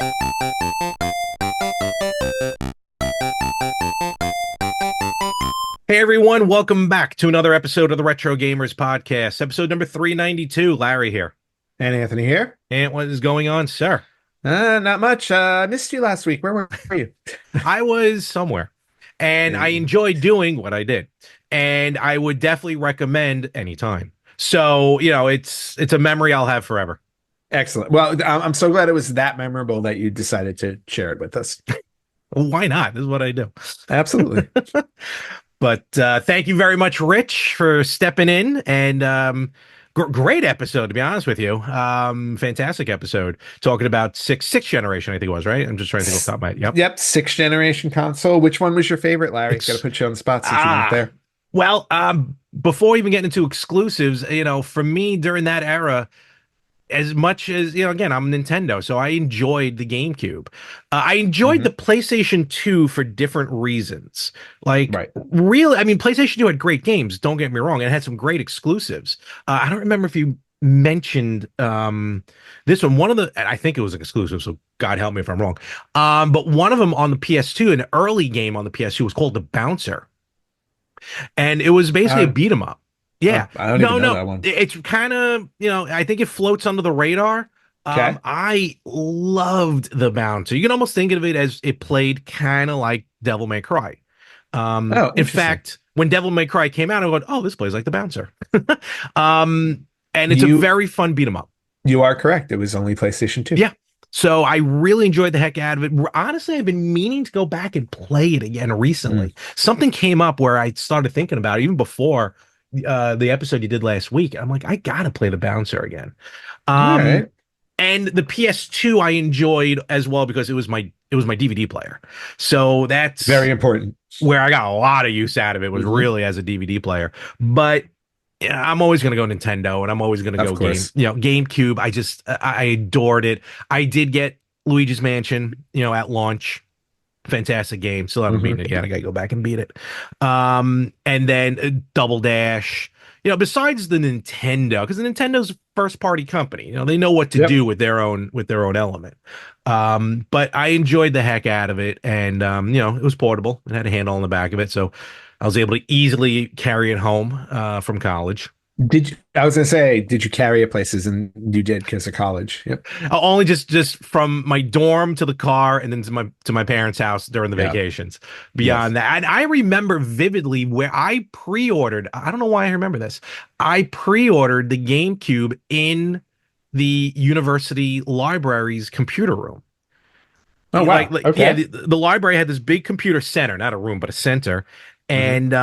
Hey everyone, welcome back to another episode of the Retro Gamers Podcast, episode number 392. Larry here. And Anthony here. And what is going on, sir? Not much. I missed you last week. Where were you? I was somewhere, and I enjoyed doing what I did, and I would definitely recommend anytime. So, it's a memory I'll have forever. Excellent. Well, I'm so glad it was that memorable that you decided to share it with us. Why not? This is what I do. Absolutely. But thank you very much, Rich, for stepping in, and great episode, to be honest with you. Fantastic episode talking about sixth generation, I think it was, right? I'm just trying to think off the top of my head. Yep. Sixth generation console. Which one was your favorite, Larry? Got to put you on the spot since you weren't there. Well, before even getting into exclusives, for me during that era, as much as, again, I'm Nintendo, so I enjoyed the GameCube. I enjoyed the PlayStation 2 for different reasons. Really, I mean, PlayStation 2 had great games, don't get me wrong. It had some great exclusives. I don't remember if you mentioned this one. I think it was an exclusive, so God help me if I'm wrong. But one of them on the PS2, an early game on the PS2, was called The Bouncer. And it was basically a beat 'em up. Yeah. I don't even know that one. It's kind of, I think it floats under the radar. Okay. I loved The Bouncer. You can almost think of it as it played kind of like Devil May Cry. In fact, when Devil May Cry came out, I went, oh, this plays like The Bouncer. And it's a very fun beat 'em up. You are correct. It was only PlayStation 2. Yeah. So I really enjoyed the heck out of it. Honestly, I've been meaning to go back and play it again recently. Something came up where I started thinking about it even before the episode you did last week. I'm like, I gotta play The Bouncer again. All right. And the PS2 I enjoyed as well because it was my DVD player. So that's very important. Where I got a lot of use out of it was really as a DVD player. But I'm always going to go Nintendo, and I'm always going to go GameCube. I adored it. I did get Luigi's Mansion, at launch. Fantastic game. Still haven't beaten it yet. I got to go back and beat it. And then Double Dash. Besides the Nintendo, because the Nintendo's a first party company, they know what to do with their own element. But I enjoyed the heck out of it, and it was portable. It had a handle on the back of it, so I was able to easily carry it home from college. I was gonna say, did you carry it places? And you did because of college. Yep. Only just from my dorm to the car, and then to my parents' house during the vacations. Beyond that, and I remember vividly where I pre-ordered. I don't know why I remember this. I pre-ordered the GameCube in the university library's computer room. Oh wow! Okay. Yeah, the library had this big computer center, not a room, but a center, and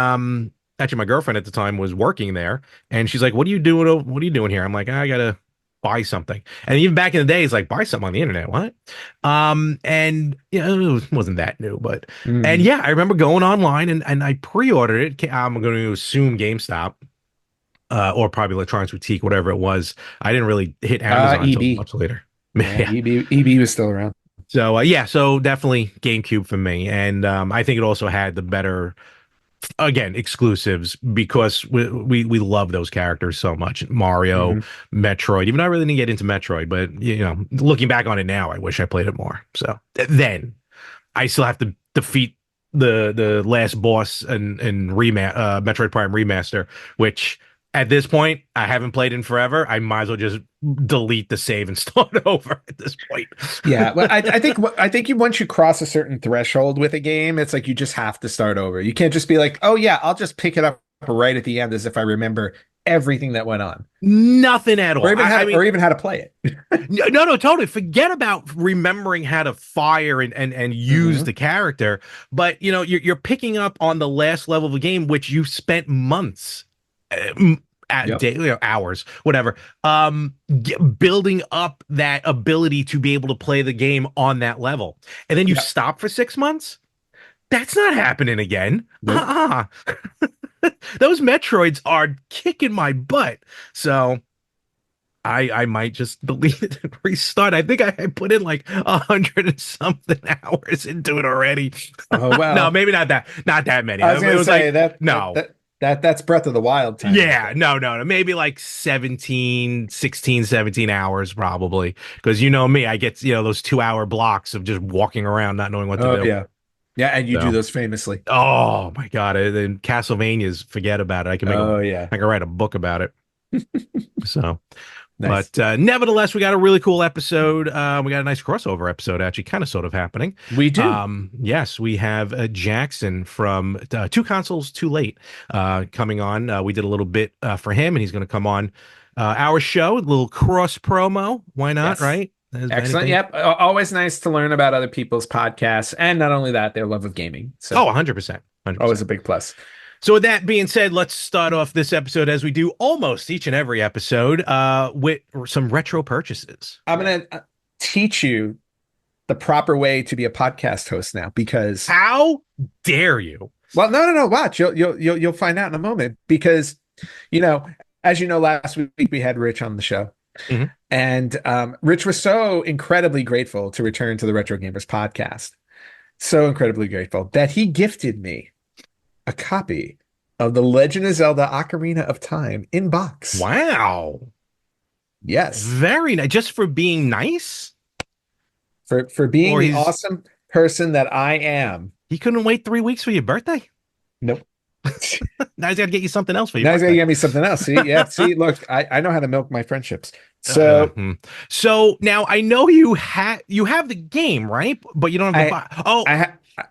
actually, my girlfriend at the time was working there, and she's like, "What are you doing? What are you doing here?" I'm like, "I gotta buy something." And even back in the day, it's like, "Buy something on the internet." What? And it wasn't that new, but and I remember going online and I pre-ordered it. I'm going to assume GameStop, or probably Electronics Boutique, whatever it was. I didn't really hit Amazon until much later. EB was still around. So so definitely GameCube for me, and I think it also had the better. Again, exclusives because we love those characters so much. Mario, Metroid. Even though I really didn't get into Metroid, but looking back on it now, I wish I played it more. So then I still have to defeat the last boss and Metroid Prime Remaster, which at this point I haven't played in forever. I might as well just delete the save and start over at this point. Yeah, well, I think once you cross a certain threshold with a game, it's like you just have to start over. You can't just be like, oh yeah, I'll just pick it up right at the end as if I remember everything that went on. Nothing at all. Or even how to play it. No, totally. Forget about remembering how to fire and use the character. But you're picking up on the last level of the game, which you spent months. Hours, whatever, building up that ability to be able to play the game on that level, and then you stop for 6 months. That's not happening again. Nope. Those Metroids are kicking my butt. So I might just delete it and restart. I think I put in like 100 and something hours into it already. Oh wow. No, maybe not that many. I was gonna say that. That's Breath of the Wild time. Yeah, no. Maybe like 17 hours probably. Because you know me, I get, those 2 hour blocks of just walking around, not knowing what to Oh do. yeah. Yeah, and you do So, those famously. oh my God. Then Castlevania's, forget about it. Oh yeah. I can write a book about it. So, Nice. but nevertheless, we got a really cool episode. We got a nice crossover episode, actually, kind of sort of happening. We do. Yes, we have Jackson from Two Consoles Too Late coming on. We did a little bit for him, and he's going to come on our show. A little cross promo. Why not, Yes. right? Excellent. Yep. Always nice to learn about other people's podcasts. And not only that, their love of gaming. So, 100%. 100%. Always a big plus. So with that being said, let's start off this episode as we do almost each and every episode with some retro purchases. I'm going to teach you the proper way to be a podcast host now, because how dare you? Well, no. Watch. You'll find out in a moment, because, as you know, last week we had Rich on the show. Mm-hmm. And Rich was so incredibly grateful to return to the Retro Gamers podcast. So incredibly grateful that he gifted me a copy of The Legend of Zelda Ocarina of Time in box. Wow. Yes. Very nice. Just for being nice? For being the awesome person that I am. He couldn't wait 3 weeks for your birthday? Nope. Now he's got to get you something else for you. Now he's got to get me something else. See, yeah. See, look, I know how to milk my friendships. So, so now I know you have the game, right? But you don't have the box. Oh,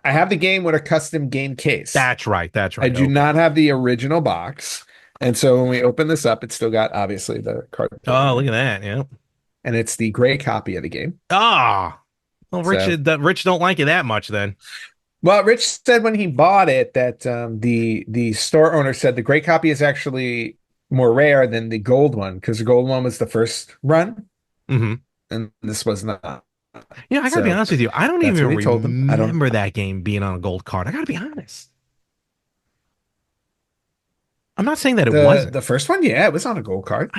I have the game with a custom game case. That's right. I do not have the original box, and so when we open this up, it's still got obviously the card. Oh, look at that! Yeah, and it's the gray copy of the game. Ah, well, Rich don't like it that much then. Well, Rich said when he bought it that the store owner said the gray copy is actually more rare than the gold one, because the gold one was the first run, and this was not. Yeah, I gotta be honest with you. I don't even remember that game being on a gold card. I gotta be honest. I'm not saying that it wasn't. The first one, yeah, it was on a gold card.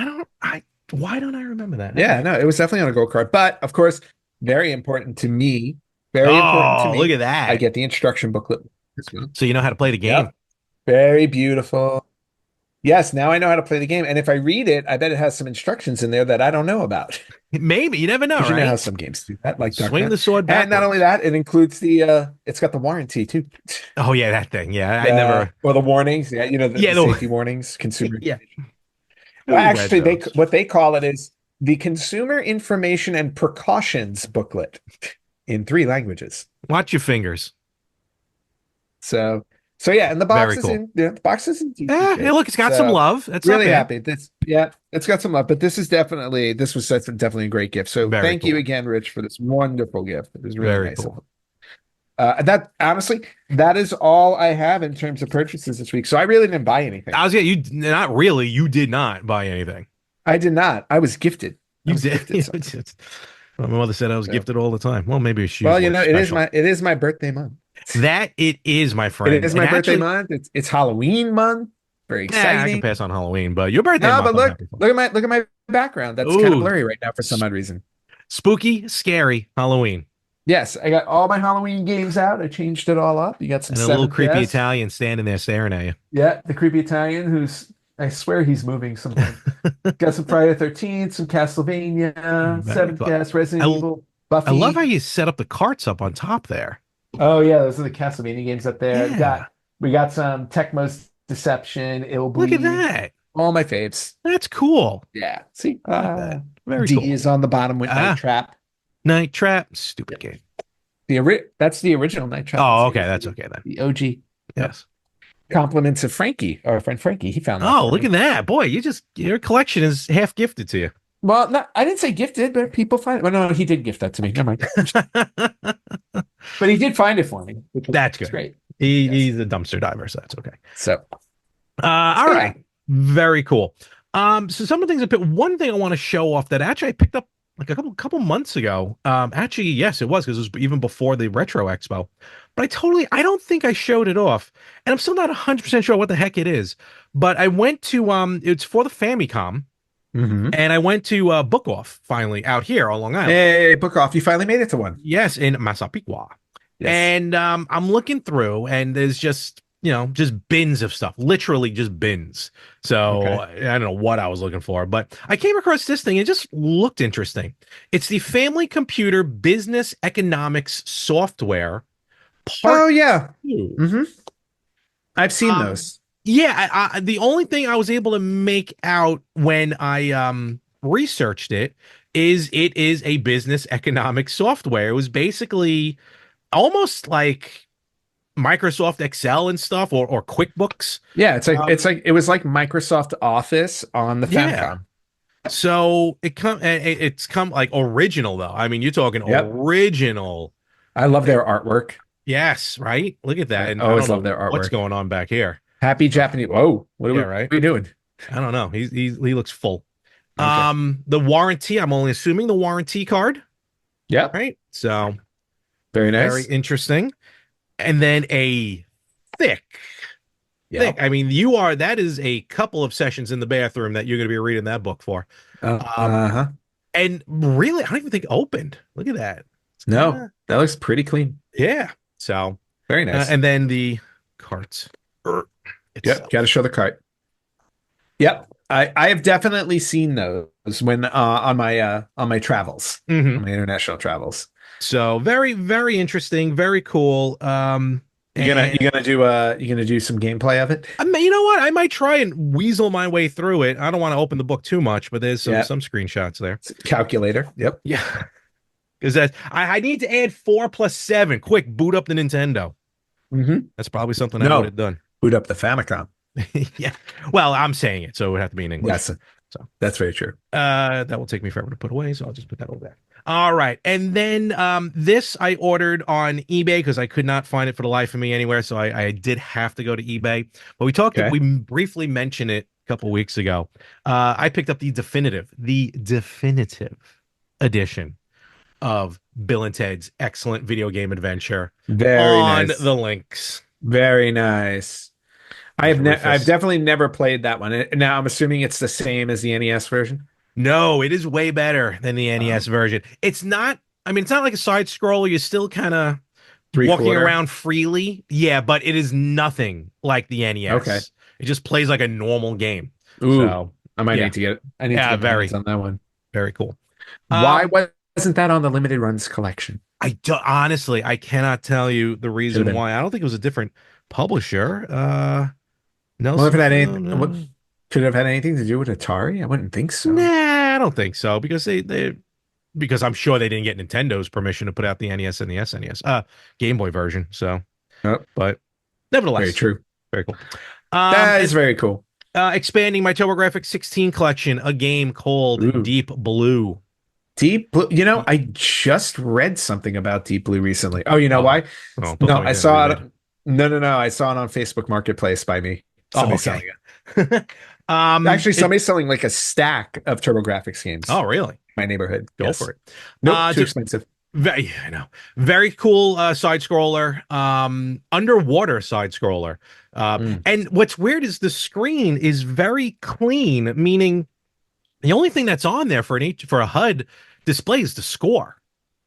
Why don't I remember that? Yeah, no, it was definitely on a gold card. But of course, very important to me. Very important to me. Look at that. I get the instruction booklet. So you know how to play the game. Yep. Very beautiful. Yes, now I know how to play the game. And if I read it, I bet it has some instructions in there that I don't know about. Maybe. You never know, right? You know how some games do that. Like swing the sword backwards. And not only that, it includes it's got the warranty too. Oh, yeah, that thing. Yeah, or the warnings. Yeah, the safety warnings, consumer. Yeah. Well, actually, what they call it is the Consumer Information and Precautions booklet in 3 languages. Watch your fingers. So yeah, and the box is in. Yeah, the box is in. Hey, look, it's got some love. That's really happy. It's got some love. But this was definitely a great gift. So thank you again, Rich, for this wonderful gift. It was really nice. Cool. That honestly, that is all I have in terms of purchases this week. So I really didn't buy anything. You did not buy anything. I did not. I was gifted. You did. My mother said I was gifted all the time. Well, maybe she. Well, it is my birthday month. That it is, my friend. It is my birthday month. It's Halloween month. Very exciting. I can pass on Halloween, but your birthday. No, but look at my background. That's kind of blurry right now for some odd reason. Spooky, scary Halloween. Yes, I got all my Halloween games out. I changed it all up. You got some and a little creepy Italian standing there staring at you. Yeah, the creepy Italian I swear he's moving something. Got some Friday the 13th, some Castlevania, Seventh Guest, Resident Evil, Buffy. I love how you set up the carts up on top there. Oh yeah, those are the Castlevania games up there. Yeah. We got some Tecmo's Deception, Ill Bleed. Look at that. All my faves. That's cool. Yeah. See, very D cool. is on the bottom with Night Trap. Night Trap, stupid game. That's the original Night Trap. Oh, okay, that's okay then. The OG. Yes. Compliments of Frankie, our friend Frankie. He found that. Oh, look at that. Boy, your collection is half gifted to you. Well, no, I didn't say gifted, but people find it. Well, no, he did gift that to me. Never mind. But he did find it for me. That's good. Great. He's a dumpster diver, so that's okay. So, all right. Very cool. So some of the things one thing I want to show off that actually I picked up like a couple months ago. Actually, yes, it was, because it was even before the Retro Expo. But I don't think I showed it off. And I'm still not 100% sure what the heck it is. But I went to, it's for the Famicom. And I went to Book Off finally out here on Long Island. Hey, Book Off. You finally made it to one. Yes, in Massapequa. Yes. And I'm looking through, and there's just just bins of stuff, literally just bins. So Okay. I don't know what I was looking for, but I came across this thing. It just looked interesting. It's the Family Computer Business Economics Software Part Oh yeah. 2. Mm-hmm. I've seen Um, those. yeah, the only thing I was able to make out when I researched it is a business economics software. It was basically almost like Microsoft Excel and stuff or QuickBooks. Yeah, it's Um, like it was like Microsoft Office on the yeah. Famicom. So it's come like original though. I mean, you're talking Yep. original. I love their artwork. Yes, right? Look at that. I And I always don't love know their what's artwork. going on back here. Happy Uh, Japanese. Whoa, what are yeah, right. we doing? I don't know. He looks full. Okay. The warranty, I'm only assuming the warranty card, Yep. right? So Very very nice. interesting. And then a thick, thick. Yep. I mean, that is a couple of sessions in the bathroom that you're going to be reading that book for. Um, Uh-huh. and really, I don't even think opened. Look at that. It's kind No, of, that looks pretty clean. yeah. So, Very nice. and then the carts Yep. itself. Got to show the cart. Yep. I have definitely seen those when on my travels, Hmm. on my international travels. So very, very interesting, very cool. And You gonna do some gameplay of it? I mean, you know what? I might try and weasel my way through it. I don't want to open the book too much, but there's Yeah. some screenshots there. Calculator. Yep. Yeah, because I need to add 4 plus 7. Quick, boot up the Nintendo. Mm-hmm. That's probably something I would No, have done. boot up the Famicom. Yeah. Well, I'm saying it, so it would have to be in English. Yes, So that's very true. that will take me forever to put away, so I'll just put that over there. All right. And then this I ordered on eBay because I could not find it for the life of me anywhere. So I did have to go to eBay. But Okay. we briefly mentioned it a couple weeks ago. I picked up the definitive edition of Bill and Ted's excellent video game adventure Very on nice. the links. Very nice. I've Rufus. definitely never played that one. Now I'm assuming it's the same as the NES version. No, it is way better than the NES Um, version. It's not, I mean, it's not like a side scroller. You're still kind of three walking quarter. around freely. Yeah, but it is nothing like the Okay. NES. It just plays like a normal game. Ooh, So, I might yeah. need to get it. I need to Yeah, get my hands very, on that one. very cool. Why Um, wasn't that on the limited runs collection? honestly, I cannot tell you the Should have reason been. why. I don't think it was a different publisher. Well, if it Nelson, had no, any, what no. could it have had anything to do with Atari? I wouldn't think so. Nah, I don't think so because because I'm sure they didn't get Nintendo's permission to put out the NES and the SNES, Game Boy version. So, Oh, but very nevertheless, true. very cool. That is And very cool. expanding my TurboGrafx 16 collection, a game called Ooh. Deep Blue. Deep Blue. You know, I just read something about Deep Blue recently. Oh, you know Oh, why? oh, don't No, tell me I you didn't saw read it. it. No. I saw it on Facebook Marketplace by me. Oh, Somebody selling okay. it. Actually, It, somebody's selling like a stack of TurboGrafx games oh, in really? my neighborhood. Go Yes. for it. Nope, too It's expensive. very, I know, very cool side scroller, underwater side scroller. Mm. And what's weird is the screen is very clean, meaning the only thing that's on there for for a HUD display is the score.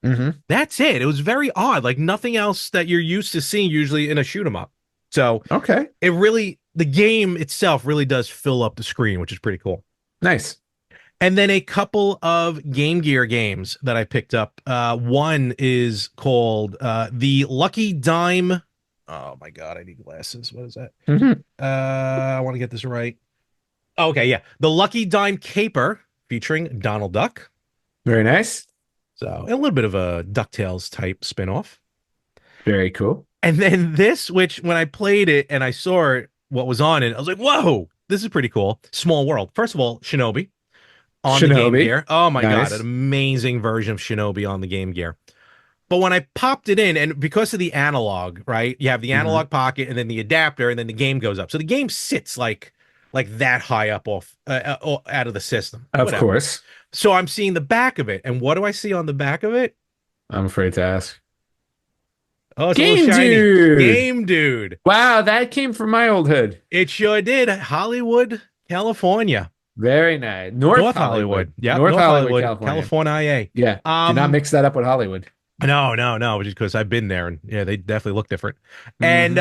Hmm. That's it. It was very odd, like nothing else that you're used to seeing usually in a shoot 'em up. So Okay. the game itself really does fill up the screen, which is pretty cool. Nice. And then a couple of Game Gear games that I picked up. One is called The Lucky Dime. Oh my God, I need glasses. What is that? Hmm. I want to get this right. Okay, yeah. The Lucky Dime Caper featuring Donald Duck. Very nice. So a little bit of a DuckTales type spinoff. Very cool. And then this, which when I played it and I saw it, what was on it, I was like, whoa, this is pretty cool. Small World. First of all, Shinobi on the Game Shinobi. Gear. Oh my God, an Nice. amazing version of Shinobi on the Game Gear. But when I popped it in, and because of the analog, right? You have the Hmm. analog pocket and then the adapter, and then the game goes up. So the game sits like that high up off out of the system. Of Whatever. course. So I'm seeing the back of it, and what do I see on the back of it? I'm afraid to ask. Oh, it's a Game little shiny. Dude. Game Dude. Wow, that came from my old hood. It sure did. Hollywood, California. Very nice. North Hollywood. Yeah, North Hollywood, California. California. IA. Yeah. Do not mix that up with Hollywood. No, just because I've been there and yeah, they definitely look different. Mhm. And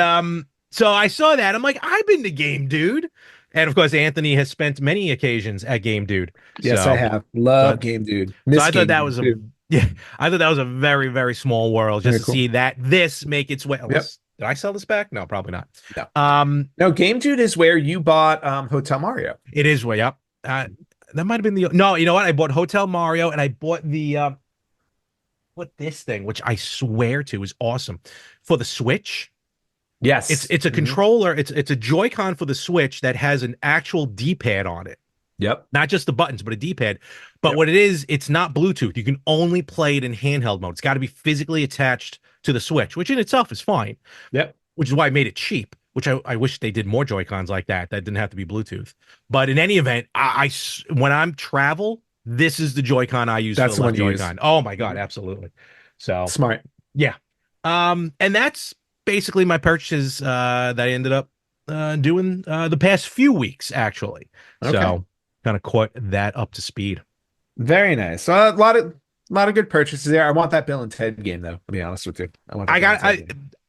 So I saw that. I'm like, I've been to Game Dude. And of course, Anthony has spent many occasions at Game Dude. Yes, I So, have. so, Love Game Dude. so Miss I thought Game that Dude was a, too. yeah, I thought that was a very, very small world just Very to cool. see that this make its way. Yep. Did I sell this back? No, probably not. No. No, Game Dude is where you bought Hotel Mario. It is way up. That might have been the, no, you know what? I bought Hotel Mario and I bought what this thing, which I swear to is awesome for the Switch. Yes. It's a controller. It's a Joy-Con for the Switch that has an actual D-pad on it. Yep. Not just the buttons, but a D-pad. But what it is, it's not Bluetooth. You can only play it in handheld mode. It's got to be physically attached to the Switch, which in itself is fine. Yep. Which is why I made it cheap, which I wish they did more Joy-Cons like that didn't have to be Bluetooth. But in any event, when I'm travel, this is the Joy-Con I use. That's for the left the one Joy-Con. Oh my God, absolutely. So smart. Yeah. And that's basically my purchases that I ended up doing the past few weeks, actually. Okay. So kind of caught that up to speed. Very nice. So a lot of good purchases there. I want that Bill and Ted game though, to be honest with you.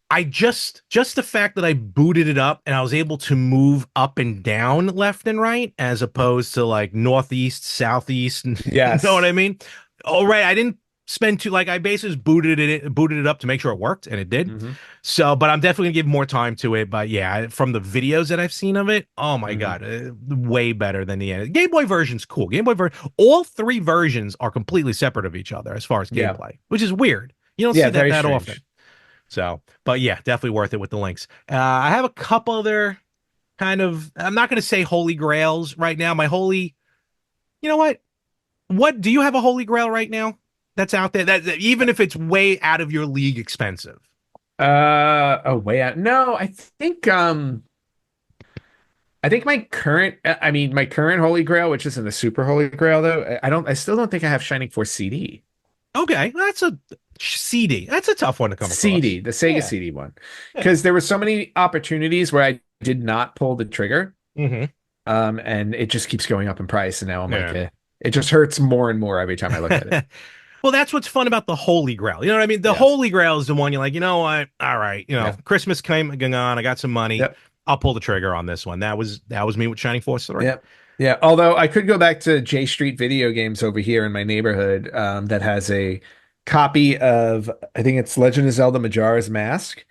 I just the fact that I booted it up and I was able to move up and down left and right as opposed to like northeast, southeast. Yes. You know what I mean? All right. I didn't spend too, like I basically booted it up to make sure it worked, and it did. So, but I'm definitely gonna give more time to it. But yeah, from the videos that I've seen of it, oh my God, way better than the Game Boy version's cool. Game Boy version, all three versions are completely separate of each other as far as gameplay, which is weird. You don't see that often. So, but yeah, definitely worth it with the links. I have a couple other kind of, I'm not going to say holy grails right now. You know what? What do you have a holy grail right now that's out there that even if it's way out of your league expensive? Way out. No, I think my current holy grail, which isn't a super holy grail though. I still don't think I have Shining Force CD. Okay, that's a CD. That's a tough one to come across. CD, the Sega CD one, because there were so many opportunities where I did not pull the trigger, and it just keeps going up in price, and now I'm like, it just hurts more and more every time I look at it. Well, that's what's fun about the Holy Grail. You know what I mean? The Holy Grail is the one you're like, you know what? All right, Christmas came and gone. I got some money. I'll pull the trigger on this one. That was me with Shining Force 3. Yep. Yeah, although I could go back to J Street Video Games over here in my neighborhood that has a copy of, I think it's Legend of Zelda Majora's Mask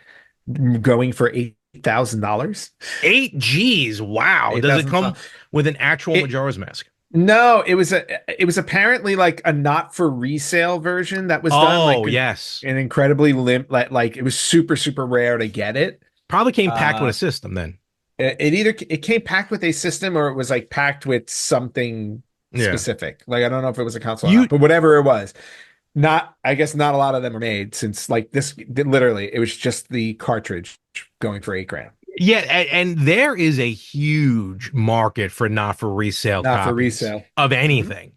going for $8,000. 8 G's. Wow. 8, does it come with an actual Majora's Mask? No, it was apparently like a not for resale version that was done. Oh, yes. An incredibly like it was super, super rare to get it. Probably came packed with a system then. It came packed with a system or it was like packed with something specific. Like I don't know if it was a console or not, but whatever it was. I guess not a lot of them are made since like this literally it was just the cartridge going for $8,000. Yeah, and there is a huge market for not for resale of anything.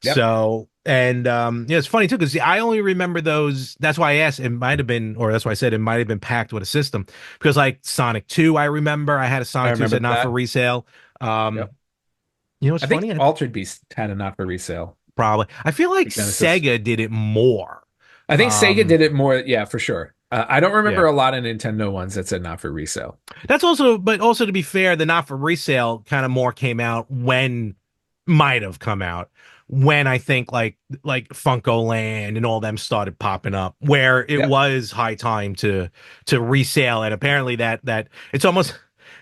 Yep. So and it's funny too because I only remember those. That's why I asked. It might have been, or that's why I said it might have been packed with a system because like Sonic 2, I remember I had a Sonic 2 that not for resale. You know what's funny? Think Altered Beast had a not for resale. Probably. I feel like Sega did it more. I think Sega did it more. Yeah, for sure. I don't remember a lot of Nintendo ones that said not for resale. That's also, but also to be fair, the not for resale kind of more came out might have come out when I think like Funko Land and all them started popping up, where it was high time to resale, and apparently that it's almost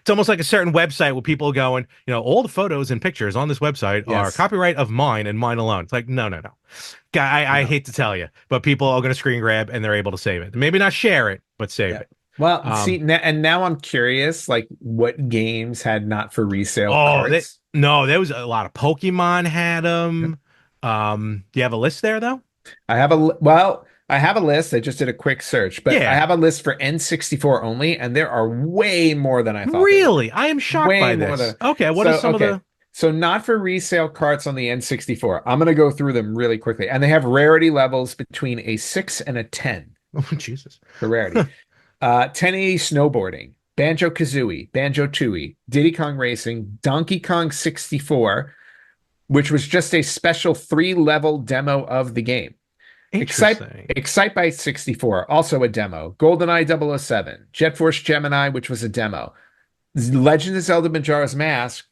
like a certain website where people are going, all the photos and pictures on this website are copyright of mine and mine alone. It's like, no. I hate to tell you, but people are going to screen grab and they're able to save it. Maybe not share it, but save it. Well, see, now I'm curious, like what games had not for resale cards? There was a lot of Pokemon had them. Do you have a list there though? I have a list. I just did a quick search, but I have a list for N64 only, and there are way more than I thought. Really? I am shocked by this. Okay, what are some of the... So not for resale carts on the N64. I'm going to go through them really quickly, and they have rarity levels between a 6 and a 10. Oh, Jesus. For rarity. 1080 snowboarding, Banjo-Kazooie, Banjo-Tooie, Diddy Kong Racing, Donkey Kong 64, which was just a special 3-level demo of the game. Interesting. Excite by 64, also a demo. GoldenEye 007, Jet Force Gemini, which was a demo. Legend of Zelda Majora's Mask,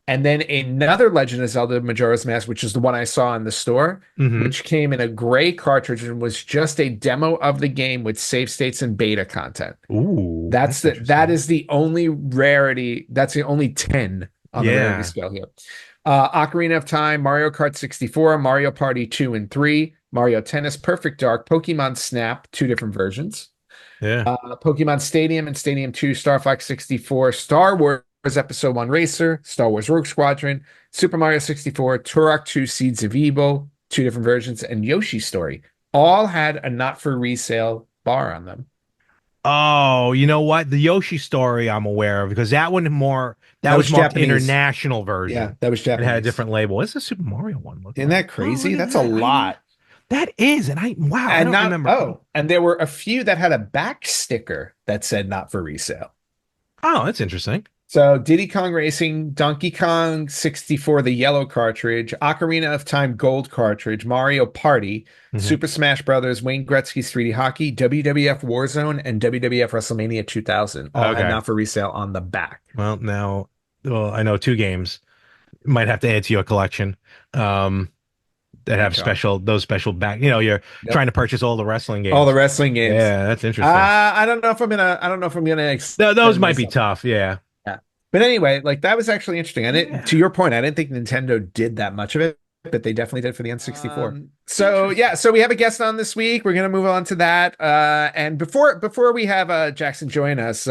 and then another Legend of Zelda Majora's Mask, which is the one I saw in the store, which came in a gray cartridge and was just a demo of the game with save states and beta content. Ooh, that is the only rarity. That's the only 10 on the rarity scale here. Ocarina of Time, Mario Kart 64, Mario Party 2 and 3, Mario Tennis, Perfect Dark, Pokemon Snap, 2 different versions. Yeah. Pokemon Stadium and Stadium 2, Star Fox 64, Star Wars Episode 1 Racer, Star Wars Rogue Squadron, Super Mario 64, Turok 2 Seeds of Evil, 2 different versions, and Yoshi's Story. All had a not for resale bar on them. Oh, you know what? The Yoshi Story I'm aware of, because that was more international version. Yeah, that was Japanese. It had a different label. What's the Super Mario one? Isn't that crazy? That's a lot. That is, and I don't remember. Oh, and there were a few that had a back sticker that said not for resale. Oh, that's interesting. So Diddy Kong Racing, Donkey Kong 64, the yellow cartridge, Ocarina of Time gold cartridge, Mario Party, Super Smash Brothers, Wayne Gretzky's 3D Hockey, WWF Warzone, and WWF WrestleMania 2000. All had not for resale on the back. Well, I know 2 games. Might have to add to your collection. That have those special back. You're trying to purchase all the wrestling games. All the wrestling games. Yeah, that's interesting. I don't know if I'm gonna. Those might be tough. Yeah. But anyway, like that was actually interesting. And to your point, I didn't think Nintendo did that much of it, but they definitely did for the N64. So we have a guest on this week. We're gonna move on to that. And before we have Jackson join us, his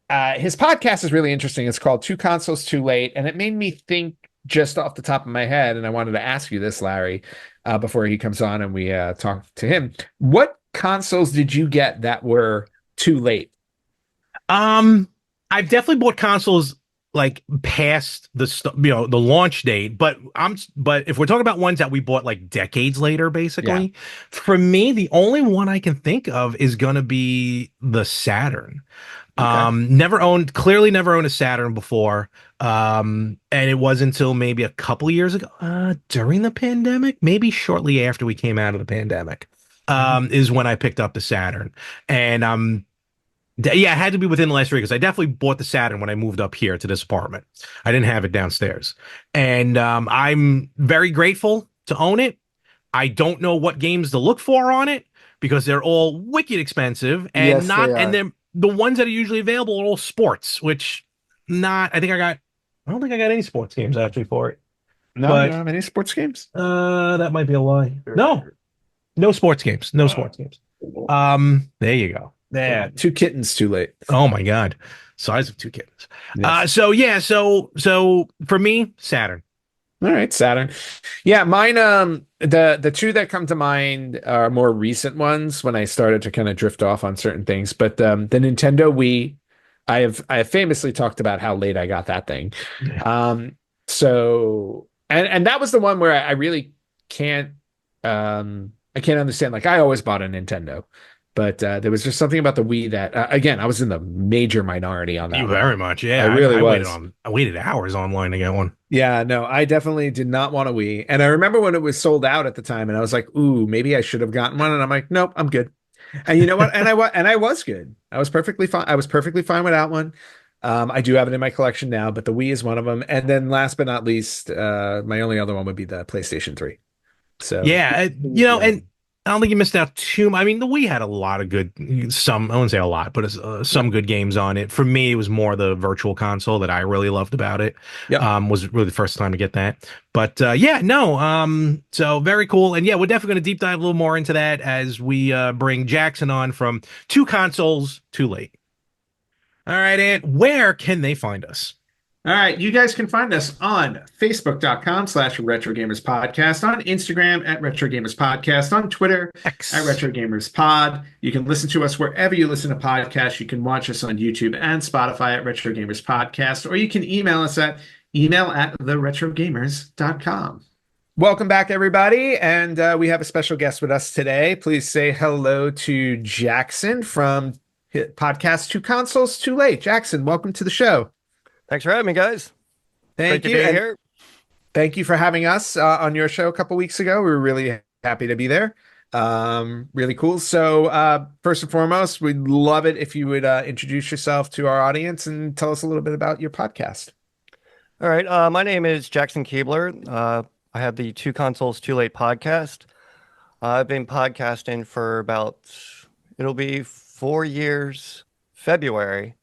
podcast is really interesting. It's called Two Consoles Too Late, and it made me think just off the top of my head. And I wanted to ask you this, Larry, before he comes on and we talk to him. What consoles did you get that were too late? I've definitely bought consoles like past the launch date, but if we're talking about ones that we bought like decades later, basically, for me, the only one I can think of is gonna be the Saturn. Never owned a Saturn before. And it wasn't until maybe a couple of years ago, during the pandemic, maybe shortly after we came out of the pandemic, is when I picked up the Saturn. And it had to be within the last year, because I definitely bought the Saturn when I moved up here to this apartment. I didn't have it downstairs. And I'm very grateful to own it. I don't know what games to look for on it, because they're all wicked expensive, and and then the ones that are usually available are all sports, which I don't think I got any sports games actually for it. No, you don't have any sports games? That might be a lie. No sports games. There you go. Yeah, 2 kittens too late. Oh my God. Size of 2 kittens. Yes. So for me, Saturn. All right, Saturn. Yeah, mine, the 2 that come to mind are more recent ones when I started to kind of drift off on certain things. But the Nintendo Wii, I have famously talked about how late I got that thing. Yeah. So that was the one where I really can't understand. Like, I always bought a Nintendo. But there was just something about the Wii that, again, I was in the major minority on that. You very much, yeah. I really was. I waited hours online to get one. Yeah, no, I definitely did not want a Wii. And I remember when it was sold out at the time, and I was like, ooh, maybe I should have gotten one. And I'm like, nope, I'm good. And you know what? and I was good. I was perfectly fine. I was perfectly fine without one. I do have it in my collection now, but the Wii is one of them. And then last but not least, my only other one would be the PlayStation 3. So yeah, and I don't think you missed out too much. I mean, the Wii had a lot of good, I wouldn't say a lot, but some good games on it. For me, it was more the virtual console that I really loved about it. Yep. Was really the first time to get that. But so very cool. And yeah, we're definitely going to deep dive a little more into that as we bring Jackson on from Two Consoles Too Late. All right, Ant, where can they find us? All right, you guys can find us on Facebook.com/RetroGamersPodcast, on Instagram @RetroGamersPodcast, on Twitter @RetroGamersPod. You can listen to us wherever you listen to podcasts. You can watch us on YouTube and Spotify @RetroGamersPodcast, or you can email us at email@theretrogamers.com. Welcome back, everybody, and we have a special guest with us today. Please say hello to Jackson from podcast Two Consoles Too Late. Jackson, welcome to the show. Thanks for having me, guys. Thank you. Great to be here. Thank you for having us on your show a couple weeks ago. We were really happy to be there. Really cool. So, first and foremost, we'd love it if you would introduce yourself to our audience and tell us a little bit about your podcast. All right. My name is Jackson Kuebler. I have the Two Consoles Too Late podcast. I've been podcasting for it'll be 4 years, February.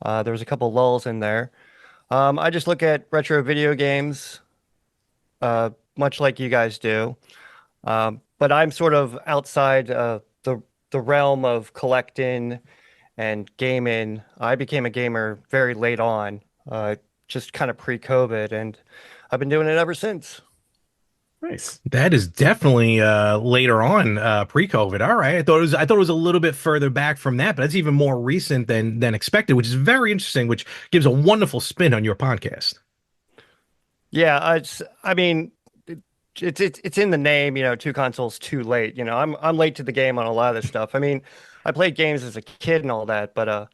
There was a couple lulls in there. I just look at retro video games, much like you guys do. But I'm sort of outside the realm of collecting and gaming. I became a gamer very late on, just kind of pre-COVID, and I've been doing it ever since. Nice. That is definitely later on, pre-COVID. All right. I thought it was a little bit further back from that, but that's even more recent than expected, which is very interesting, which gives a wonderful spin on your podcast. Yeah, I mean, it's in the name, Two Consoles Too Late. I'm late to the game on a lot of this stuff. I mean, I played games as a kid and all that, but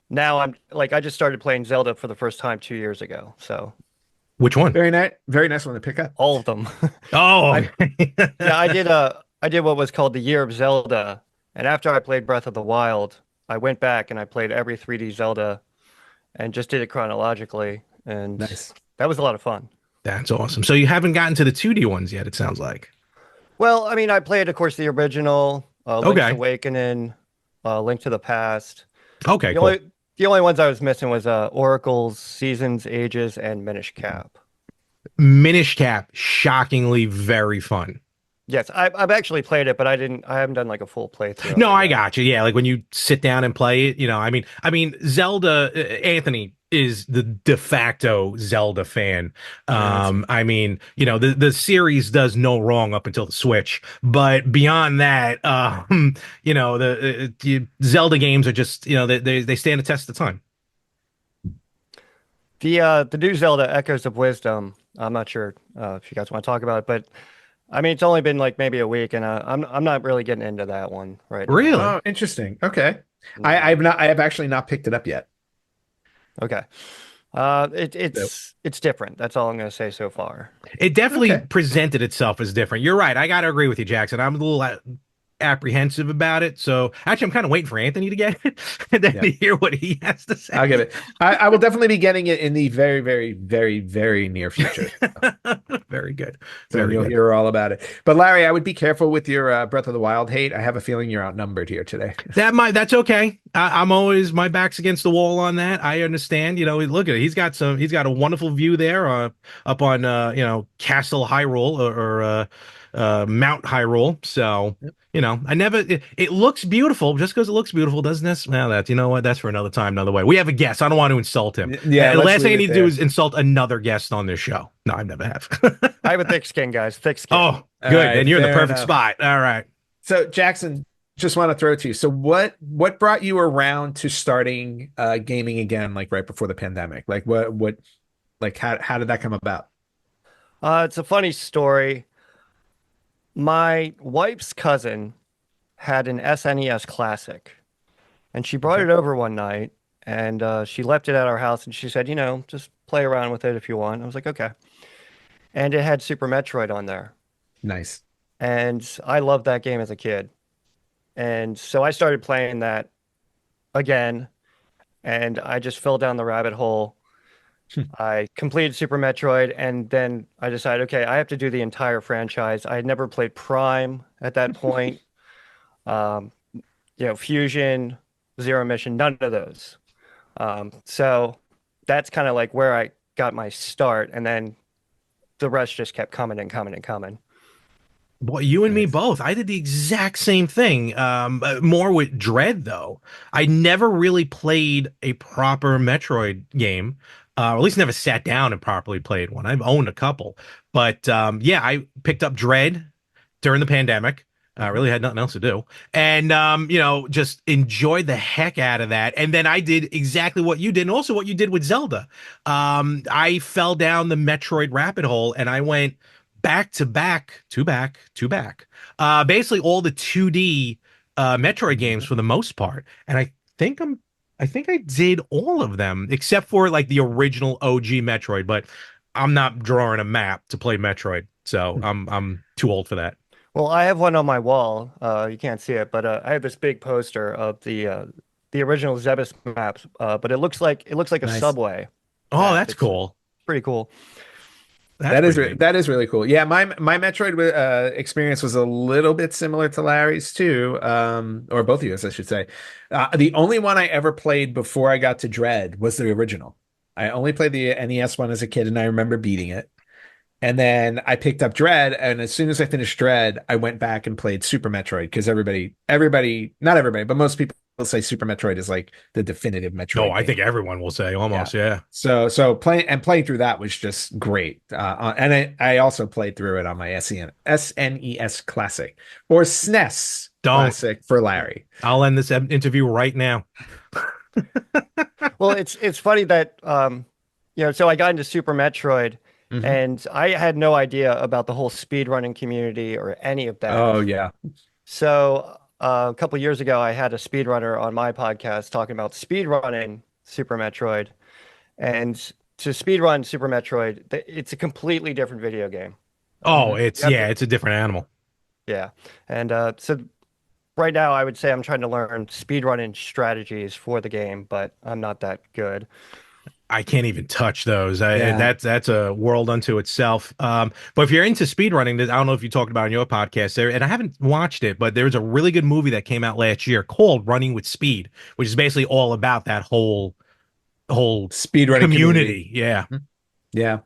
now I just started playing Zelda for the first time 2 years ago. So which one? Very nice one to pick up. all of them. Oh, I did what was called the Year of Zelda, and after I played Breath of the Wild, I went back and I played every 3D Zelda, and just did it chronologically, and Nice. that was a lot of fun. that's awesome. So you haven't gotten to the 2D ones yet, it sounds like. Well, I mean, I played, of course, the original, Link's Okay. Awakening, Link to the Past. Okay, The cool. only ones I was missing was Oracle's Seasons, Ages, and Minish Cap. Minish Cap, shockingly very fun. Yes, I've actually played it, but I haven't done like a full playthrough. No, I got you. Yeah, like when you sit down and play it, I mean, Zelda, Anthony is the de facto Zelda fan. I mean, the series does no wrong up until the Switch, but beyond that, the Zelda games are just, they stand the test of time. The new Zelda Echoes of Wisdom. I'm not sure if you guys want to talk about it, but I mean, it's only been like maybe a week, and I'm not really getting into that one right now. Really? Oh, interesting. Okay. Mm. I have actually not picked it up yet. Okay. It's different. That's all I'm going to say so far. It definitely Okay. presented itself as different. You're right. I got to agree with you, Jackson. I'm a little apprehensive about it. So actually, I'm kind of waiting for Anthony to get it and then to hear what he has to say. I'll get it. I will definitely be getting it in the very, very, very, very near future. Very good. So Very you'll good. hear all about it. But Larry, I would be careful with your Breath of the Wild hate. I have a feeling you're outnumbered here today. That's okay. I'm always my back's against the wall on that. I understand. Look at it. He's got a wonderful view there up on Castle Hyrule or Mount Hyrule. So it looks beautiful. Just because it looks beautiful doesn't necessarily. You know what? That's for another time, another way. We have a guest. I don't want to insult him. Yeah. The let's last thing I leave need it to do there. is insult another guest on this show. No, I never have. I have a thick skin, guys. Thick skin. Oh, All good. right, Then you're in the fair perfect enough. spot. All right. So Jackson, just want to throw it to you. So what brought you around to starting gaming again, like right before the pandemic? Like what like how did that come about? It's a funny story. My wife's cousin had an SNES Classic, and she brought it over one night, and she left it at our house, and she said, just play around with it if you want. I was like, okay. And it had Super Metroid on there, Nice. and I loved that game as a kid. And so I started playing that again, and I just fell down the rabbit hole. I completed Super Metroid, and then I decided, okay, I have to do the entire franchise. I had never played Prime at that point. Um, Fusion, Zero Mission, none of those. So that's kind of like where I got my start, and then the rest just kept coming and coming and coming. Boy, you and me Nice. both. I did the exact same thing. More with Dread, though. I never really played a proper Metroid game, or at least never sat down and properly played one. I've owned a couple, but yeah, I picked up Dread during the pandemic. I really had nothing else to do, and just enjoyed the heck out of that. And then I did exactly what you did, and also what you did with Zelda. I fell down the Metroid rabbit hole, and I went back to back to back to back. Basically all the 2D Metroid games for the most part. And I think I did all of them except for like the original OG Metroid, but I'm not drawing a map to play Metroid. So I'm too old for that. Well, I have one on my wall. You can't see it, but I have this big poster of the original Zebes maps. But it looks like a Nice. subway Oh, map. that's It's cool. pretty cool. That's pretty neat. That is really cool. Yeah, my Metroid experience was a little bit similar to Larry's too, or both of yours, I should say. The only one I ever played before I got to Dread was the original. I only played the NES one as a kid, and I remember beating it. And then I picked up Dread, and as soon as I finished Dread, I went back and played Super Metroid because not everybody, but most people say Super Metroid is like the definitive No, Metroid I game. think everyone will say almost, yeah. So playing through that was just great. And I also played through it on my SNES Classic or SNES Don't. Classic for Larry. I'll end this interview right now. Well, it's funny that so I got into Super Metroid, Mhm. and I had no idea about the whole speedrunning community or any of that. Oh yeah. So a couple years ago, I had a speedrunner on my podcast talking about speedrunning Super Metroid, and to speedrun Super Metroid, it's a completely different video game. Oh, You have to- it's a different animal. yeah, and so right now, I would say I'm trying to learn speedrunning strategies for the game, but I'm not that good. I can't even touch those. Yeah. That's a world unto itself. But if you're into speedrunning, I don't know if you talked about it on your podcast there, and I haven't watched it, but there's a really good movie that came out last year called Running with Speed, which is basically all about that whole Speedrunning community. Yeah. Mhm. Yeah.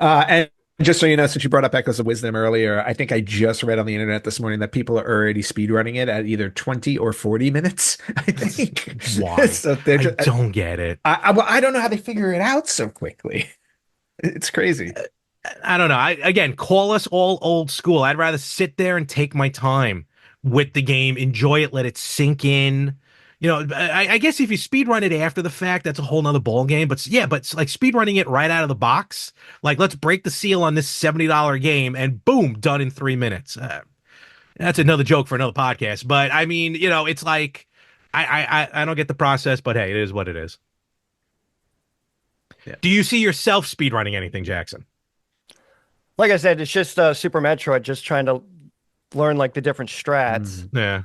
And just so you know, since you brought up Echoes of Wisdom earlier, I think I just read on the internet this morning that people are already speedrunning it at either 20 or 40 minutes, I think. Why? So they're I don't get it. I don't know how they figure it out so quickly. It's crazy. I don't know. Again, call us all old school. I'd rather sit there and take my time with the game, enjoy it, let it sink in. I guess if you speed run it after the fact, that's a whole nother ball game. But yeah, but like speed running it right out of the box, like let's break the seal on this $70 game and boom, done in 3 minutes. That's another joke for another podcast. But I mean, it's like I don't get the process, but hey, it is what it is. Yeah. Do you see yourself speed running anything, Jackson? Like I said, it's just Super Metroid, just trying to learn like the different strats. Yeah.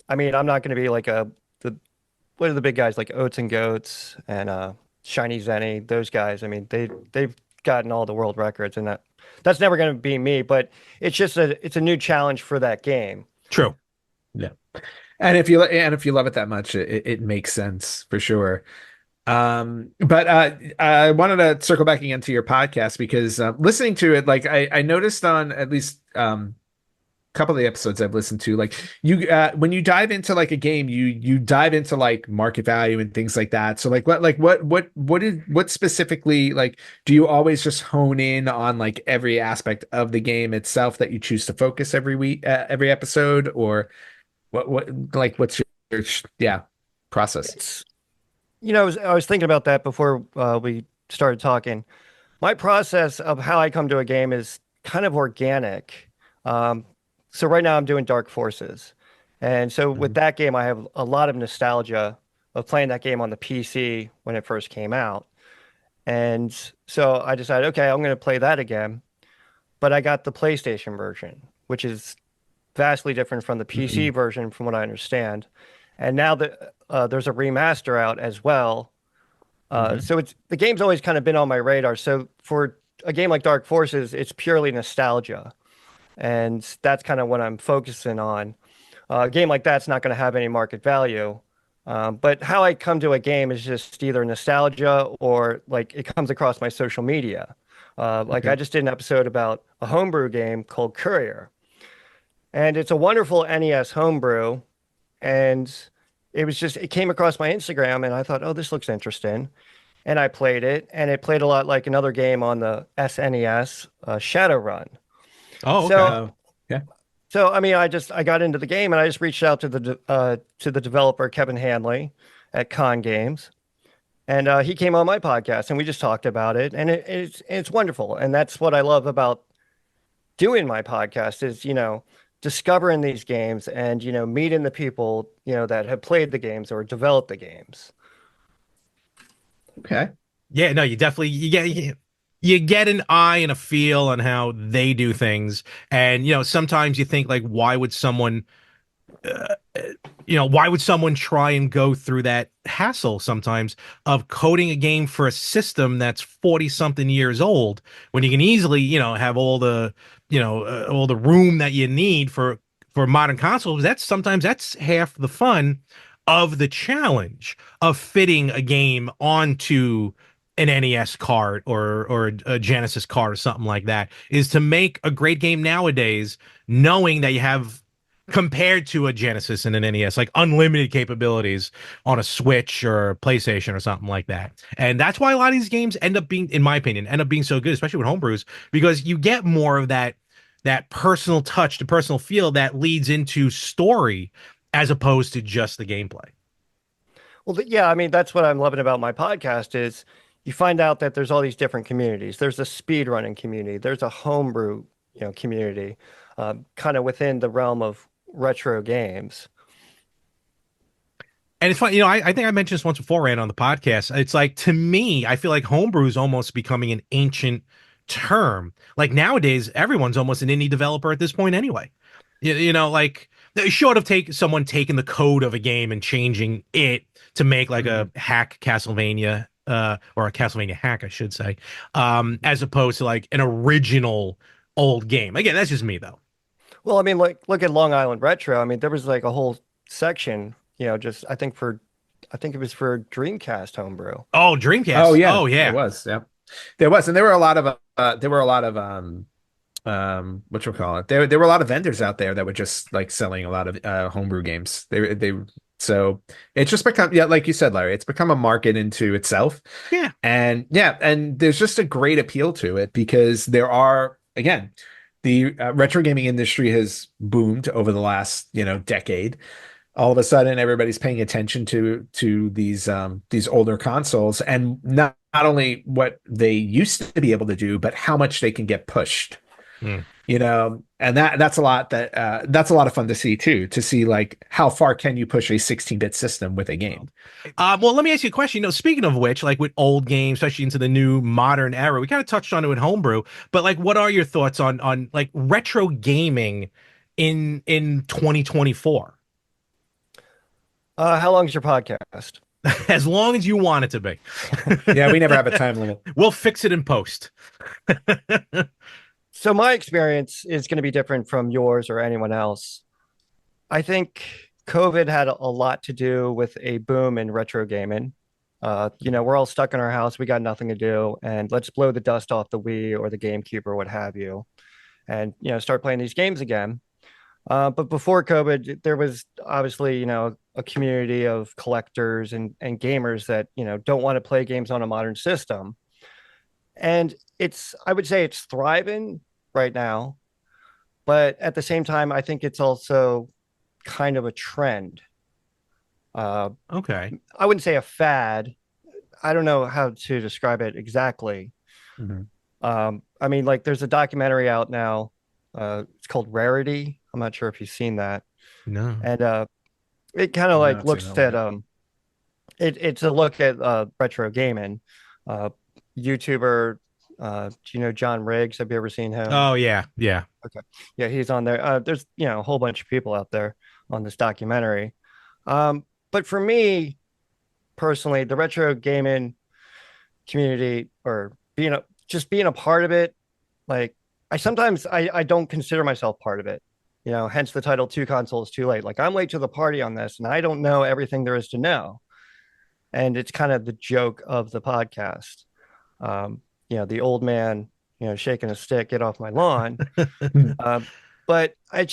I mean, I'm not going to be like what are the big guys like Oats and Goats and Shiny Zenny, those guys. I mean, they've gotten all the world records, and that's never going to be me. But it's a new challenge for that game. True. Yeah. And if you love it that much, it makes sense for sure. But I wanted to circle back again to your podcast because listening to it, like I noticed on at least couple of the episodes I've listened to, like you when you dive into like a game, you dive into like market value and things like that. So what specifically, like, do you always just hone in on like every aspect of the game itself that you choose to focus every week, every episode, or what's your process? I was thinking about that before we started talking. My process of how I come to a game is kind of organic. So right now I'm doing Dark Forces. And so with that game, I have a lot of nostalgia of playing that game on the PC when it first came out. And so I decided, okay, I'm going to play that again. But I got the PlayStation version, which is vastly different from the PC version, from what I understand. And now that there's a remaster out as well. So the game's always kind of been on my radar. So for a game like Dark Forces, it's purely nostalgia. And that's kind of what I'm focusing on. A game like that's not going to have any market value. But how I come to a game is just either nostalgia or like it comes across my social media. I just did an episode about a homebrew game called Courier. And it's a wonderful NES homebrew. And it came across my Instagram and I thought, oh, this looks interesting. And I played it, and it played a lot like another game on the SNES, Shadowrun. Oh, okay. Yeah. So I mean, I got into the game and I just reached out to the developer Kevin Hanley at Con Games, and he came on my podcast and we just talked about it, and it's wonderful, and that's what I love about doing my podcast is discovering these games and meeting the people that have played the games or developed the games. Okay. Yeah, no, you definitely you get an eye and a feel on how they do things. And, sometimes you think like, uh, why would someone try and go through that hassle sometimes of coding a game for a system that's 40 something years old when you can easily, have all the room that you need for modern consoles. That's half the fun of the challenge of fitting a game onto an NES cart or a Genesis cart or something like that, is to make a great game nowadays, knowing that you have, compared to a Genesis and an NES, like unlimited capabilities on a Switch or a PlayStation or something like that. And that's why a lot of these games end up being, in my opinion, so good, especially with homebrews, because you get more of that personal touch, the personal feel that leads into story as opposed to just the gameplay. Well, yeah, I mean, that's what I'm loving about my podcast is you find out that there's all these different communities. There's a speedrunning community. There's a homebrew, community, kind of within the realm of retro games. And it's funny, I think I mentioned this once before, Rand, on the podcast. It's like, to me, I feel like homebrew is almost becoming an ancient term. Like nowadays, everyone's almost an indie developer at this point anyway. Like short of someone taking the code of a game and changing it to make like a hack Castlevania, or a Castlevania hack, I should say, as opposed to like an original old game. Again, that's just me though. Well, I mean, like look at Long Island Retro. I mean, there was like a whole section, just I think it was for Dreamcast homebrew. Oh, Dreamcast. Oh yeah. Oh yeah. It was. Yeah. There was, and there were a lot of what you call it? There were a lot of vendors out there that were just like selling a lot of homebrew games. So it's just become, yeah, like you said, Larry, it's become a market into itself. Yeah. And there's just a great appeal to it because there are, again, the retro gaming industry has boomed over the last, decade. All of a sudden, everybody's paying attention to these older consoles, and not only what they used to be able to do, but how much they can get pushed. Mm. And that's a lot of fun to see too, to see like how far can you push a 16-bit system with a game. Well, let me ask you a question. Speaking of which, like with old games, especially into the new modern era, we kind of touched on it with homebrew, but like, what are your thoughts on like retro gaming in 2024? How long is your podcast? As long as you want it to be. Yeah, we never have a time limit. We'll fix it in post. So my experience is going to be different from yours or anyone else. I think COVID had a lot to do with a boom in retro gaming. We're all stuck in our house. We got nothing to do, and let's blow the dust off the Wii or the GameCube or what have you, and start playing these games again. But before COVID, there was obviously a community of collectors and gamers that don't want to play games on a modern system, and I would say it's thriving right now, but at the same time, I think it's also kind of a trend. Okay. I wouldn't say a fad. I don't know how to describe it exactly. Mm-hmm. I mean, like there's a documentary out now. It's called Rarity. I'm not sure if you've seen that. No. And it kind of like looks at it's a look at retro gaming. YouTuber, do you know John Riggs? Have you ever seen him? Oh yeah, yeah. Okay, yeah, he's on there. There's a whole bunch of people out there on this documentary. But for me personally, the retro gaming community, or being a part of it, like I don't consider myself part of it. Hence the title Two Consoles Too Late. Like I'm late to the party on this, and I don't know everything there is to know. And it's kind of the joke of the podcast. The old man, shaking a stick, get off my lawn. But I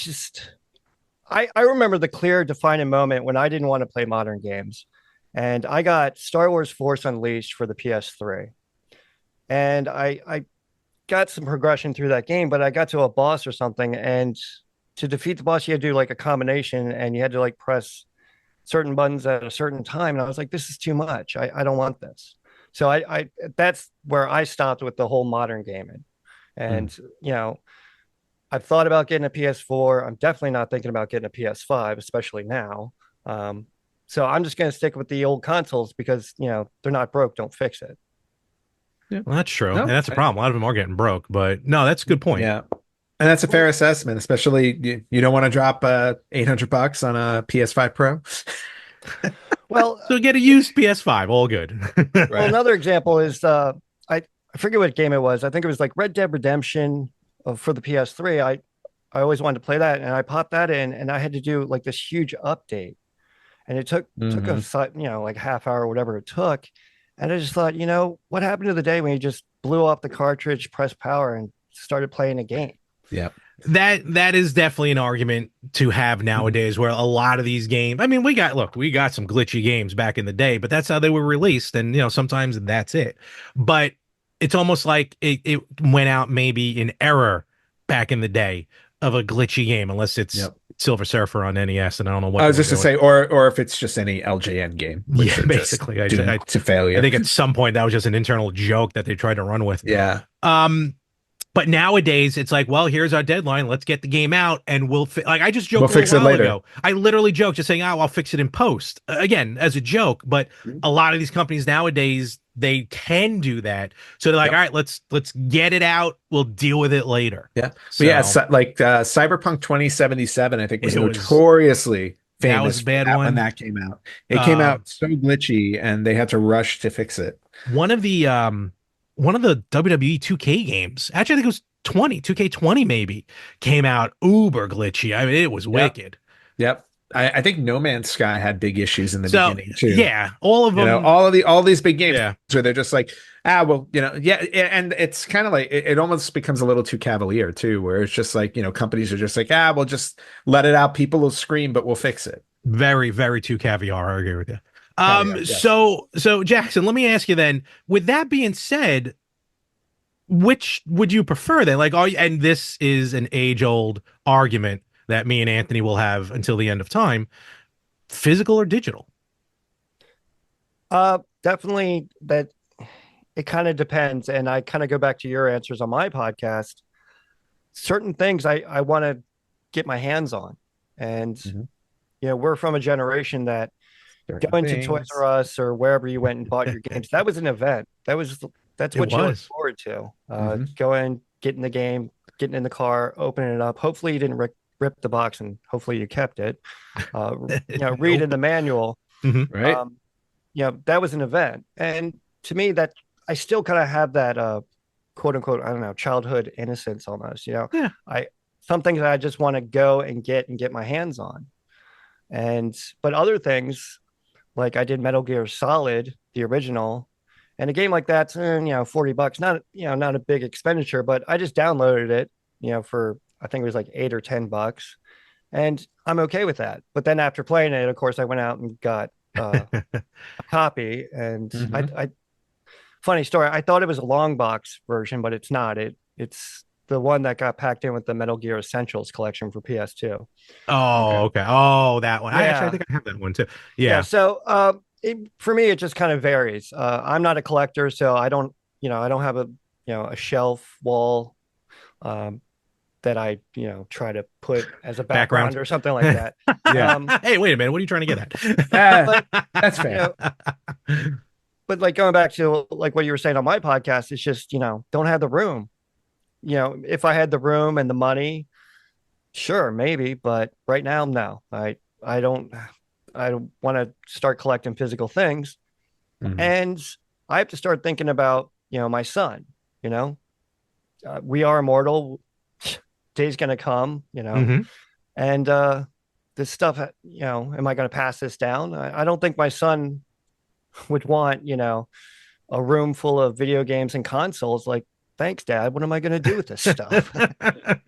remember the clear defining moment when I didn't want to play modern games. And I got Star Wars Force Unleashed for the PS3. And I got some progression through that game, but I got to a boss or something. And to defeat the boss, you had to do like a combination, and you had to like press certain buttons at a certain time. And I was like, this is too much. I don't want this. So I that's where I stopped with the whole modern gaming. And, I've thought about getting a PS4. I'm definitely not thinking about getting a PS5, especially now. So I'm just going to stick with the old consoles because, they're not broke. Don't fix it. Yeah. Well, that's true. No, And that's a problem. A lot of them are getting broke, but no, that's a good point. Yeah. And that's a fair assessment, especially you don't want to drop $800 on a PS5 Pro. Well, so get a used PS5, all good. Well, another example is I forget what game it was. I think it was like Red Dead Redemption for the PS3. I always wanted to play that, and I popped that in, and I had to do like this huge update, and it took a like half hour or whatever it took, and I just thought, what happened to the day when you just blew up the cartridge, pressed power, and started playing a game? Yeah. That is definitely an argument to have nowadays, where a lot of these games, I mean, we got some glitchy games back in the day, but that's how they were released, and sometimes that's it. But it's almost like it went out maybe in error back in the day of a glitchy game, unless it's Silver Surfer on NES, and I don't know what I was just to say, or if it's just any LJN game. Yeah, basically, to failure. I think at some point that was just an internal joke that they tried to run with. Yeah. But nowadays, it's like, well, here's our deadline. Let's get the game out, and I just joked fix it later. Ago. I literally joked, just saying, I'll fix it in post. Again, as a joke. But a lot of these companies nowadays, they can do that. So they're like, all right, let's get it out. We'll deal with it later. Yeah. So, Cyberpunk 2077, I think, was notoriously famous. That was a bad one when that came out. It came out so glitchy, and they had to rush to fix it. One of the WWE 2K games, actually, I think it was 2K20 maybe, came out uber glitchy. I mean, it was wicked. Yep. I think No Man's Sky had big issues in the beginning too. Yeah, all of them. All these big games where they're just like, and it's kind of like it almost becomes a little too cavalier too, where it's just like, companies are just like, we'll just let it out. People will scream, but we'll fix it. Very, very too caviar. I agree with you. So Jackson, let me ask you then, with that being said, which would you prefer then? And this is an age-old argument that me and Anthony will have until the end of time, physical or digital? Definitely that it kind of depends. And I kind of go back to your answers on my podcast. Certain things I want to get my hands on. And, we're from a generation that going to Toys R Us or wherever you went and bought your games, that was an event. That's what you look forward to. Going, getting the game, getting in the car, opening it up. Hopefully you didn't rip the box, and hopefully you kept it. Read in the manual. Right. That was an event. And to me, that I still kind of have that quote unquote, I don't know, childhood innocence almost. Some things I just want to go and get my hands on. But other things, like I did Metal Gear Solid, the original, and a game like that's $40, not a big expenditure, but I just downloaded it, for I think it was like $8 or $10, and I'm okay with that. But then after playing it, of course, I went out and got a copy, and I funny story, I thought it was a long box version, but it's not. It's the one that got packed in with the Metal Gear Essentials collection for PS2. Oh, okay. Oh, that one. I think I have that one too. Yeah. So for me, it just kind of varies. I'm not a collector, so I don't have a shelf wall that I try to put as a background or something like that. Hey, wait a minute. What are you trying to get at? That's fair. But like going back to like what you were saying on my podcast, it's just don't have the room. If I had the room and the money, sure, maybe, but right now, no. I don't want to start collecting physical things. And I have to start thinking about, my son, we are immortal. Day's going to come, and this stuff, am I going to pass this down? I don't think my son would want, a room full of video games and consoles. Like, thanks, Dad. What am I going to do with this stuff?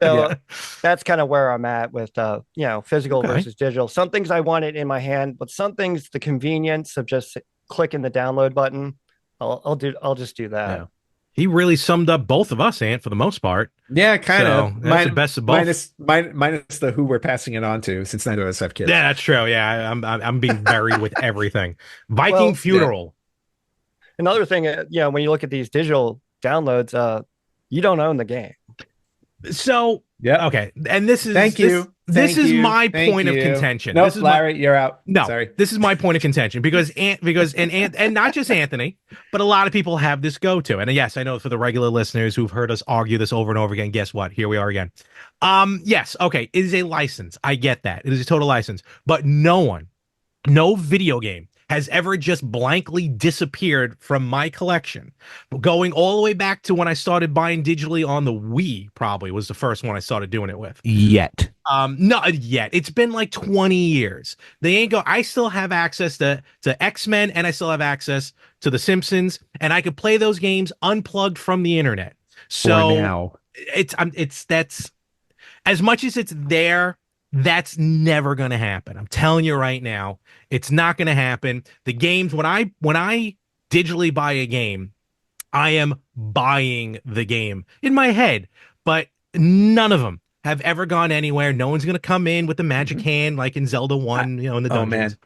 So that's kind of where I'm at with, physical versus digital. Some things I want it in my hand, but some things, the convenience of just clicking the download button, I'll just do that. Yeah. He really summed up both of us, Ant, for the most part. Yeah, kind of. That's the best of both. Minus the who we're passing it on to, since neither of us have kids. Yeah, that's true. Yeah, I'm being buried with everything. Viking funeral. Another thing, when you look at these digital downloads, you don't own the game. So okay, and this is thank you. This is my point of contention. Nope, Larry, you're out. No, sorry. This is my point of contention because and not just Anthony, but a lot of people have this go-to. And yes, I know for the regular listeners who've heard us argue this over and over again, guess what? Here we are again. Yes, okay, it is a license. I get that. It is a total license. But no video game has ever just blankly disappeared from my collection. Going all the way back to when I started buying digitally on the Wii, probably was the first one I started doing it with. Not yet. It's been like 20 years. I still have access to X-Men, and I still have access to The Simpsons, and I could play those games unplugged from the internet. So now that's as much as it's there. That's never going to happen. I'm telling you right now, it's not going to happen. The games, when I digitally buy a game, I am buying the game in my head, but none of them have ever gone anywhere. No one's going to come in with the magic hand like in Zelda 1, in the dungeons. Oh, man.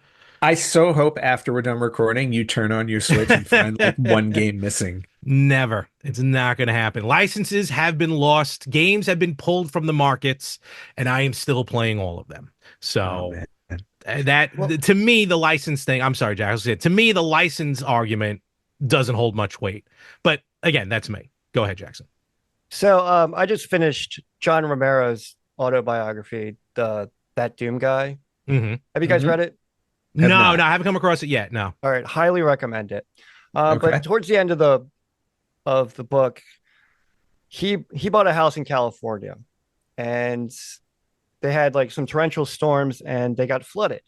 I so hope after we're done recording, you turn on your Switch and find like one game missing. Never. It's not going to happen. Licenses have been lost. Games have been pulled from the markets, and I am still playing all of them. So to me, the license thing, I'm sorry, Jack, to me, the license argument doesn't hold much weight. But again, that's me. Go ahead, Jackson. So I just finished John Romero's autobiography, That Doom Guy. Mm-hmm. Have you guys read it? No, I haven't come across it yet. No. All right, highly recommend it. But towards the end of the book, he bought a house in California, and they had like some torrential storms, and they got flooded.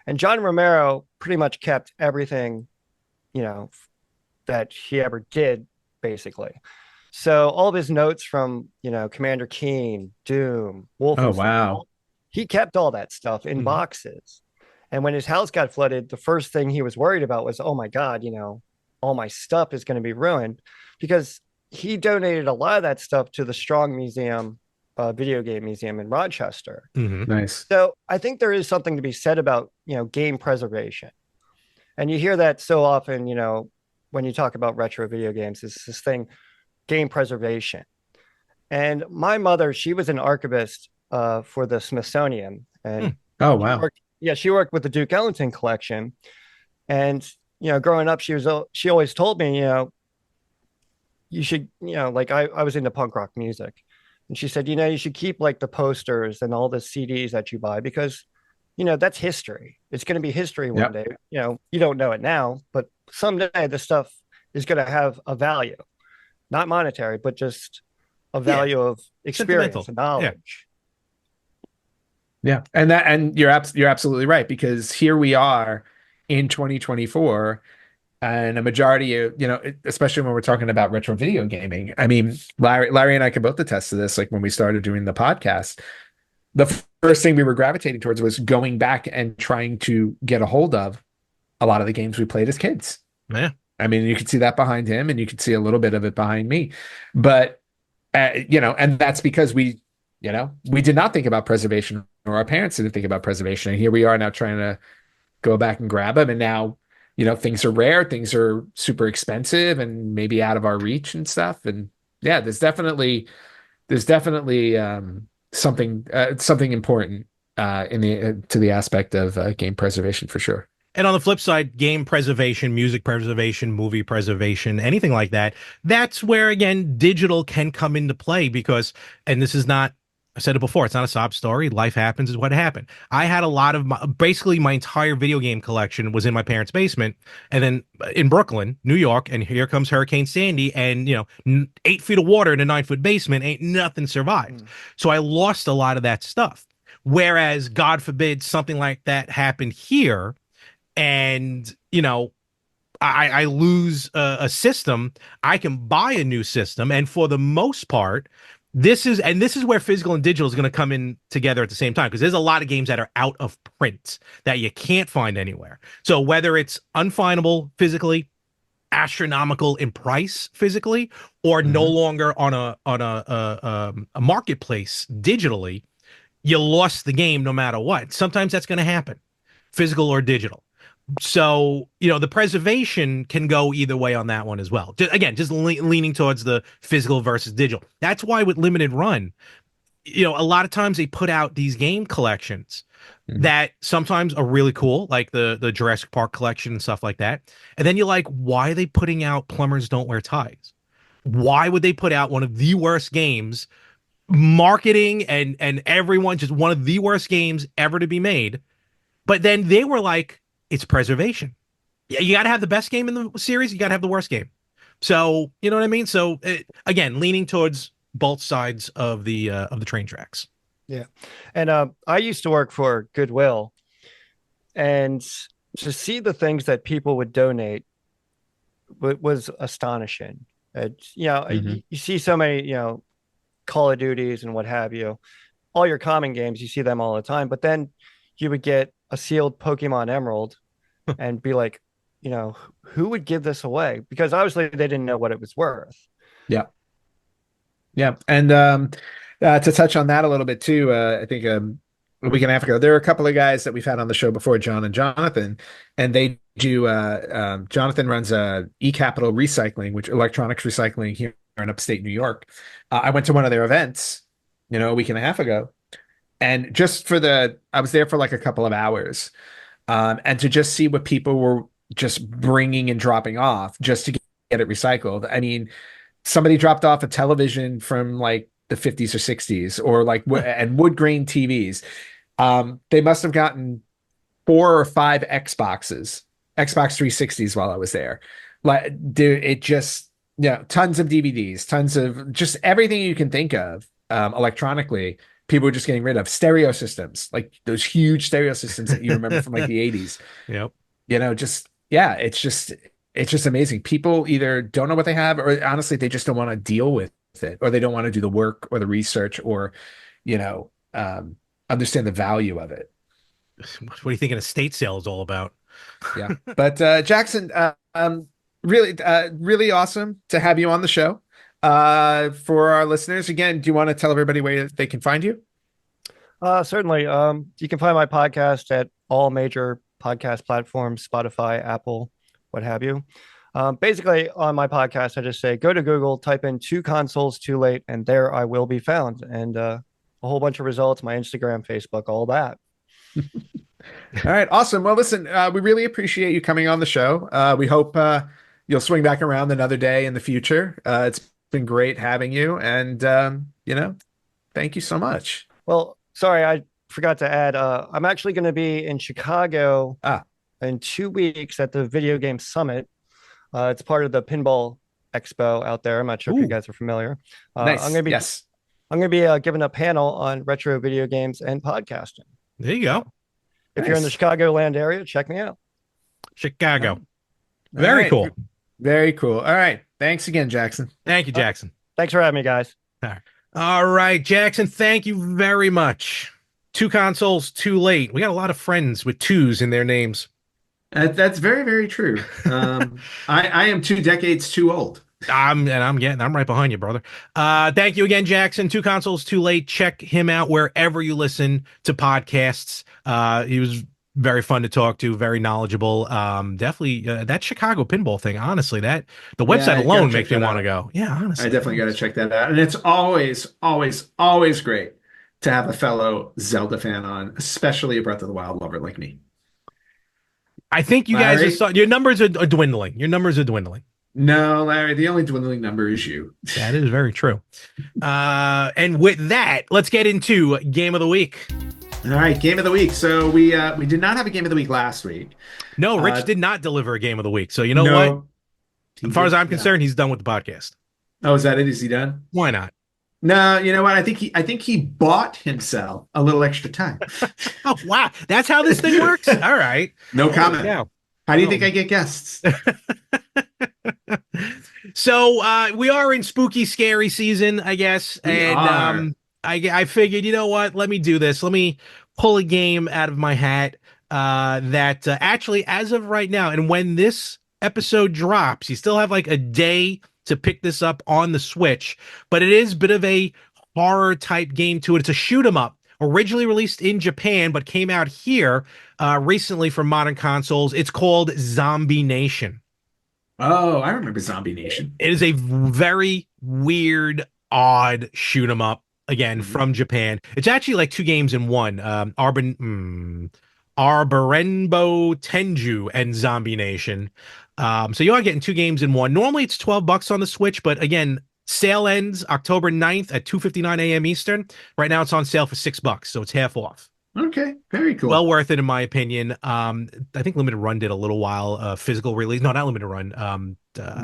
And John Romero pretty much kept everything, that he ever did, basically. So all of his notes from Commander Keen, Doom, Wolfenstein. Oh wow! He kept all that stuff in boxes. And when his house got flooded, the first thing he was worried about was, oh my God, all my stuff is going to be ruined, because he donated a lot of that stuff to the Strong Museum, video game museum in Rochester. Mm-hmm. Nice. So I think there is something to be said about, game preservation. And you hear that so often, when you talk about retro video games, is this thing, game preservation. And my mother, she was an archivist for the Smithsonian. And oh, wow. She worked with the Duke Ellington collection. And, growing up, she always told me, you should, like I was into punk rock music. And she said, you should keep like the posters and all the CDs that you buy, because, that's history. It's going to be history one day. You don't know it now, but someday the stuff is going to have a value, not monetary, but just a value of experience and knowledge. Yeah. And you're absolutely right, because here we are in 2024, and a majority of, especially when we're talking about retro video gaming. I mean, Larry and I can both attest to this. Like when we started doing the podcast, the first thing we were gravitating towards was going back and trying to get a hold of a lot of the games we played as kids. Yeah. I mean, you could see that behind him, and you could see a little bit of it behind me, but and that's because we did not think about preservation, or our parents didn't think about preservation. And here we are now trying to go back and grab them. And now, things are rare, things are super expensive and maybe out of our reach and stuff. And yeah, there's definitely something important to the aspect of game preservation for sure. And on the flip side, game preservation, music preservation, movie preservation, anything like that, that's where, again, digital can come into play, because, and this is not, I said it before, it's not a sob story. Life happens is what happened. I had a lot of basically my entire video game collection was in my parents' basement, and then in Brooklyn, New York, and here comes Hurricane Sandy, and 8 feet of water in a 9-foot basement, ain't nothing survived. So I lost a lot of that stuff. Whereas, God forbid, something like that happened here, and I lose a system, I can buy a new system. And for the most part, this is where physical and digital is going to come in together at the same time, because there's a lot of games that are out of print that you can't find anywhere. So whether it's unfindable physically, astronomical in price physically, or no longer on a marketplace digitally, you lost the game no matter what. Sometimes that's going to happen, physical or digital. So, the preservation can go either way on that one as well. Just leaning towards the physical versus digital. That's why with limited run, a lot of times they put out these game collections Mhm. that sometimes are really cool, like the Jurassic Park collection and stuff like that. And then you're like, why are they putting out Plumbers Don't Wear Ties? Why would they put out one of the worst games, marketing and everyone, just one of the worst games ever to be made? But then they were like, it's preservation. Yeah, you got to have the best game in the series. You got to have the worst game. So you know what I mean. So again, leaning towards both sides of the train tracks. Yeah, and I used to work for Goodwill, and to see the things that people would donate was astonishing. You see so many, Call of Duties and what have you. All your common games, you see them all the time, but then you would get a sealed Pokemon Emerald and be like, who would give this away? Because obviously they didn't know what it was worth. Yeah. Yeah. And to touch on that a little bit too, I think a week and a half ago, there are a couple of guys that we've had on the show before, John and Jonathan, and they do Jonathan runs eCapital Recycling, which electronics recycling here in upstate New York. I went to one of their events, a week and a half ago, and I was there for like a couple of hours, and to just see what people were just bringing and dropping off just to get it recycled. I mean, somebody dropped off a television from like the 50s or 60s, or like and wood grain TVs. They must have gotten 4 or 5 Xbox 360s while I was there. Like, dude, it just, tons of DVDs, tons of just everything you can think of electronically. People were just getting rid of stereo systems, like those huge stereo systems that you remember from like the 80s. Yep. It's just amazing. People either don't know what they have, or honestly, they just don't want to deal with it, or they don't want to do the work or the research, or, understand the value of it. What do you think an estate sale is all about? Yeah. But Jackson, really awesome to have you on the show. For our listeners, again, do you want to tell everybody where they can find you? Certainly. You can find my podcast at all major podcast platforms, Spotify, Apple, what have you. Basically, on my podcast, I just say, go to Google, type in 2 consoles too late, and there I will be found. And a whole bunch of results, my Instagram, Facebook, all that. All right. Awesome. Well, listen, we really appreciate you coming on the show. We hope you'll swing back around another day in the future. It's been great having you. And, thank you so much. Well, sorry, I forgot to add, I'm actually going to be in Chicago in 2 weeks at the Video Game Summit. It's part of the Pinball Expo out there. I'm not sure if you guys are familiar. Nice. I'm going to be giving a panel on retro video games and podcasting. There you go. If you're in the Chicagoland area, check me out. Chicago. Very cool. Very cool. All right. Thanks again, Jackson. Thank you, Jackson. Thanks for having me, guys. All right, Jackson, thank you very much. 2 consoles too late. We got a lot of friends with 2s in their names. That's very, very true. I am 2 decades too old. I'm right behind you, brother. Thank you again, Jackson. 2 consoles too late. Check him out wherever you listen to podcasts. He was very fun to talk to, very knowledgeable. Definitely that Chicago pinball thing. Honestly, the website alone makes me want to go. Yeah, honestly, I definitely got to check that out. And it's always, always, always great to have a fellow Zelda fan on, especially a Breath of the Wild lover like me. I think you guys your numbers are dwindling. Your numbers are dwindling. No, Larry, the only dwindling number is you. That is very true. And with that, let's get into Game of the Week. All right, Game of the Week. So we did not have a Game of the Week last week. No, Rich did not deliver a Game of the Week. So you know what? As far as I'm concerned, he's done with the podcast. Oh, is that it? Is he done? Why not? No, you know what? I think he bought himself a little extra time. Oh, wow. That's how this thing works? All right. No comment. How do you think I get guests? So we are in spooky, scary season, I guess. I figured, you know what? Let me do this. Let me pull a game out of my hat that actually, as of right now, and when this episode drops, you still have like a day to pick this up on the Switch, but it is a bit of a horror type game to it. It's a shoot 'em up, originally released in Japan, but came out here recently for modern consoles. It's called Zombie Nation. Oh, I remember Zombie Nation. It is a very weird, odd shoot 'em up. again from Japan. It's actually like 2 games in one. Arborenbo Tenju and Zombie Nation. So you are getting 2 games in one. Normally it's $12 on the Switch, but again, sale ends October 9th at 2:59 a.m. Eastern. Right now it's on sale for $6, so it's half off. Okay, very cool. Well worth it in my opinion. I think Limited Run did a little while physical release. No, not Limited Run.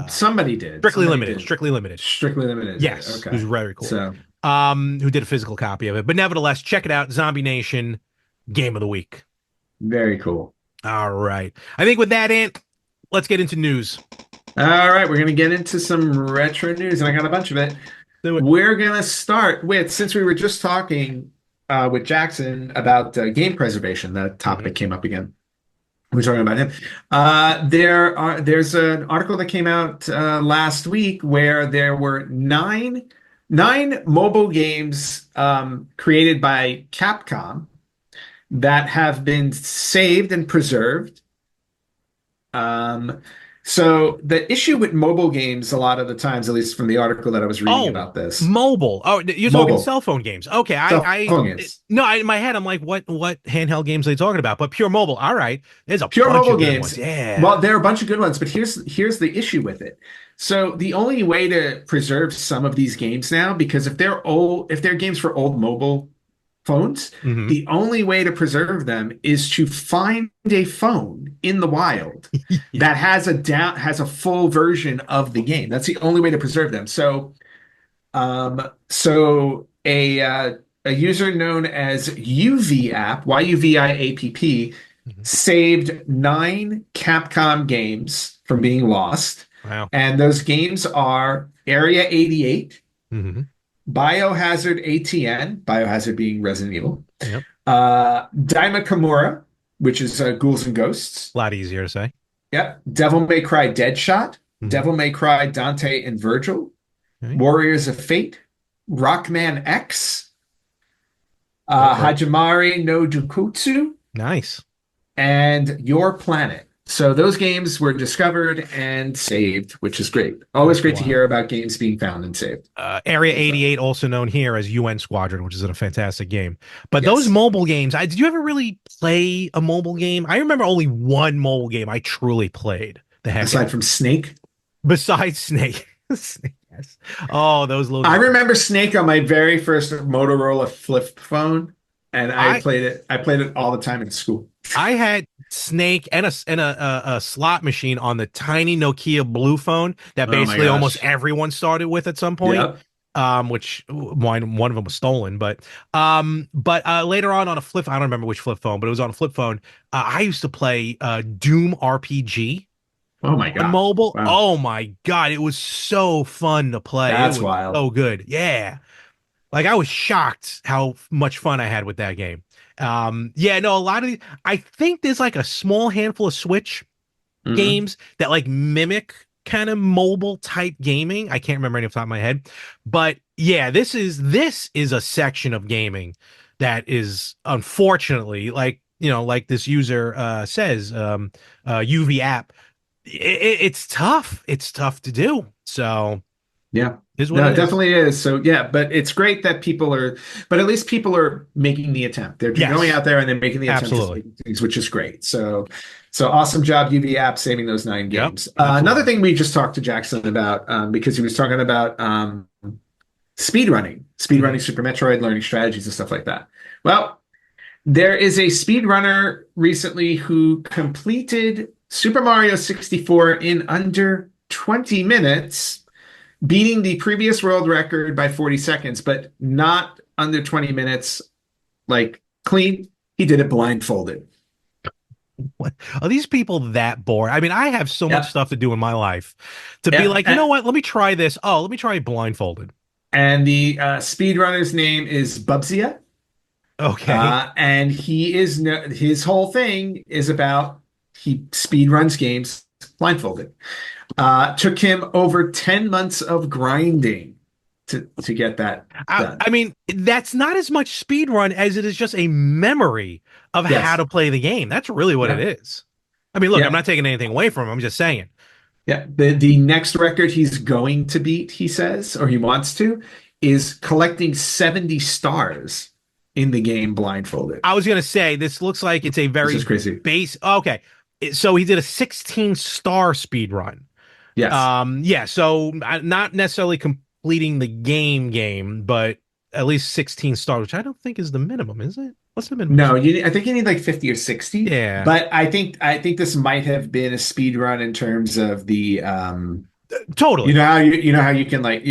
Somebody did. Strictly Somebody Limited. did. Strictly Limited. Strictly Limited. Yes, Okay. it was very cool. So, who did a physical copy of it? But nevertheless, check it out. Zombie Nation, Game of the Week. Very cool. All right. I think with that, Ant, let's get into news. All right, we're going to get into some retro news, and I got a bunch of it. We're going to start with, since we were just talking with Jackson about game preservation, that topic came up again. We're talking about him. There's an article that came out last week where there were nine mobile games created by Capcom that have been saved and preserved. So the issue with mobile games, a lot of the times, at least from the article that I was reading about this, mobile. Oh, you're talking cell phone games. Okay, games. No, in my head, I'm like, what handheld games are they talking about? But pure mobile. All right, there's a pure bunch mobile of good games. Ones. Yeah. Well, there are a bunch of good ones, but here's the issue with it. So the only way to preserve some of these games now, because if they're games for old mobile phones, the only way to preserve them is to find a phone in the wild that has a full version of the game. That's the only way to preserve them. So a user known as UVApp, YUVIAPP, saved 9 Capcom games from being lost. Wow. And those games are Area 88, Biohazard ATN, Biohazard being Resident Evil. Yep. Daima Kimura, which is Ghouls and Ghosts. A lot easier to say. Yep. Devil May Cry Deadshot, Devil May Cry Dante and Virgil, Warriors of Fate, Rockman X, Hajimari no Jukutsu. Nice. And Your Planet. So those games were discovered and saved, which is great. Always great to hear about games being found and saved. Area 88, also known here as UN Squadron, which is a fantastic game. But those mobile games, did you ever really play a mobile game? I remember only one mobile game I truly played. Aside from Snake? Besides Snake. Snake, yes. Oh, those little... I remember Snake on my very first Motorola flip phone, and I played it. I played it all the time in school. I had Snake and a slot machine on the tiny Nokia blue phone that basically almost everyone started with at some point. Yep. Which one of them was stolen, but later on a flip, I don't remember which flip phone, but it was on a flip phone. I used to play Doom RPG. Oh my god! Mobile. Wow. Oh my god! It was so fun to play. That's wild. So good. Yeah. Like I was shocked how much fun I had with that game. A lot of I think there's like a small handful of Switch games that like mimic kind of mobile type gaming. I can't remember any off the top of my head, but yeah, this is a section of gaming that is unfortunately like this user says UV app. It's tough. It's tough to do. So yeah. It definitely is. So yeah, but it's great that at least people are making the attempt. They're going out there and they're making the attempt to make things, which is great. So awesome job, UV app, saving those 9 games. Another thing we just talked to Jackson about, because he was talking about speedrunning Super Metroid, learning strategies and stuff like that. Well, there is a speedrunner recently who completed Super Mario 64 in under 20 minutes, beating the previous world record by 40 seconds, but not under 20 minutes, like clean. He did it blindfolded. What? Are these people that bored? I mean, I have so much stuff to do in my life to be like, you know what? Let me try this. Oh, let me try blindfolded. And the speedrunner's name is Bubsia. Okay. And his whole thing is about he speedruns games blindfolded. Took him over 10 months of grinding to get that done. I mean, that's not as much speed run as it is just a memory of how to play the game. That's really what it is. I mean, look, I'm not taking anything away from him. I'm just saying. Yeah. The next record he's going to beat, he says, or he wants to, is collecting 70 stars in the game blindfolded. I was gonna say this looks like it's a very This is crazy. base. Okay, so he did a 16-star speed run. Yes. Yeah. So not necessarily completing the game, but at least 16 stars, which I don't think is the minimum, is it? What's the minimum? No, I think you need like 50 or 60. Yeah. But I think this might have been a speed run in terms of the totally. You know how you can like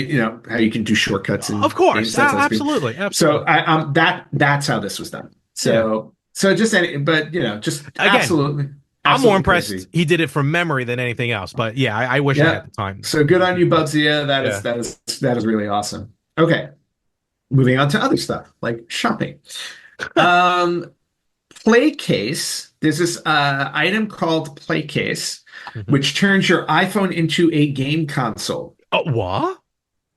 how you can do shortcuts and of course, absolutely. So that's how this was done. So just but just again, absolutely. I'm more impressed crazy. He did it from memory than anything else. But yeah, I wish I had the time. So good on you, Bubsy. That is really awesome. Okay. Moving on to other stuff like shopping. Playcase. There's this item called Playcase, which turns your iPhone into a game console. Oh, what?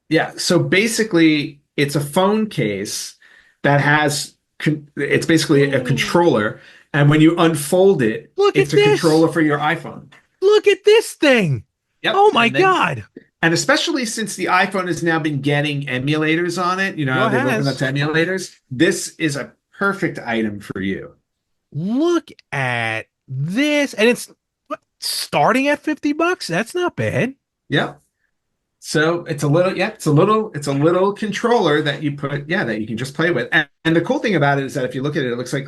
Yeah. So basically, it's a phone case that has. It's basically a controller, and when you unfold it, it's a controller for your iPhone. Look at this thing. Yep. Oh my God. And especially since the iPhone has now been getting emulators on it, they've opened up to emulators. This is a perfect item for you. Look at this. And it's starting at $50. That's not bad. Yeah. So it's a little controller that you put, that you can just play with. And the cool thing about it is that if you look at it, it looks like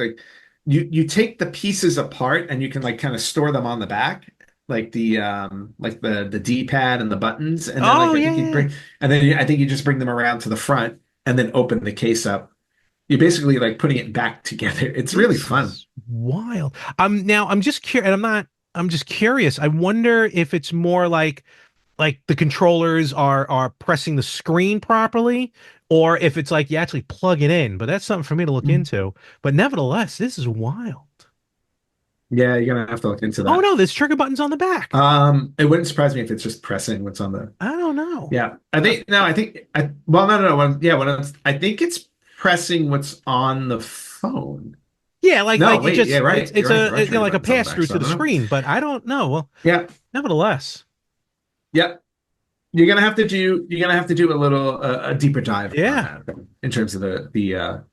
you take the pieces apart and you can like kind of store them on the back. Like the D-pad and the buttons, and then I think you just bring them around to the front and then open the case up. You're basically like putting it back together. It's really fun. Wild. Now I'm just curious, and I'm just curious. I wonder if it's more like the controllers are pressing the screen properly, or if it's like you actually plug it in. But that's something for me to look into. But nevertheless, this is wild. Yeah, you're gonna have to look into that. Oh no, there's trigger buttons on the back. It wouldn't surprise me if it's just pressing what's on the. I don't know. Yeah, I think no. I think I think it's pressing what's on the phone. Yeah, right. It's like a pass through to the screen, but I don't know. Well, yeah. Nevertheless. Yep. You're gonna have to do a little a deeper dive. In terms of the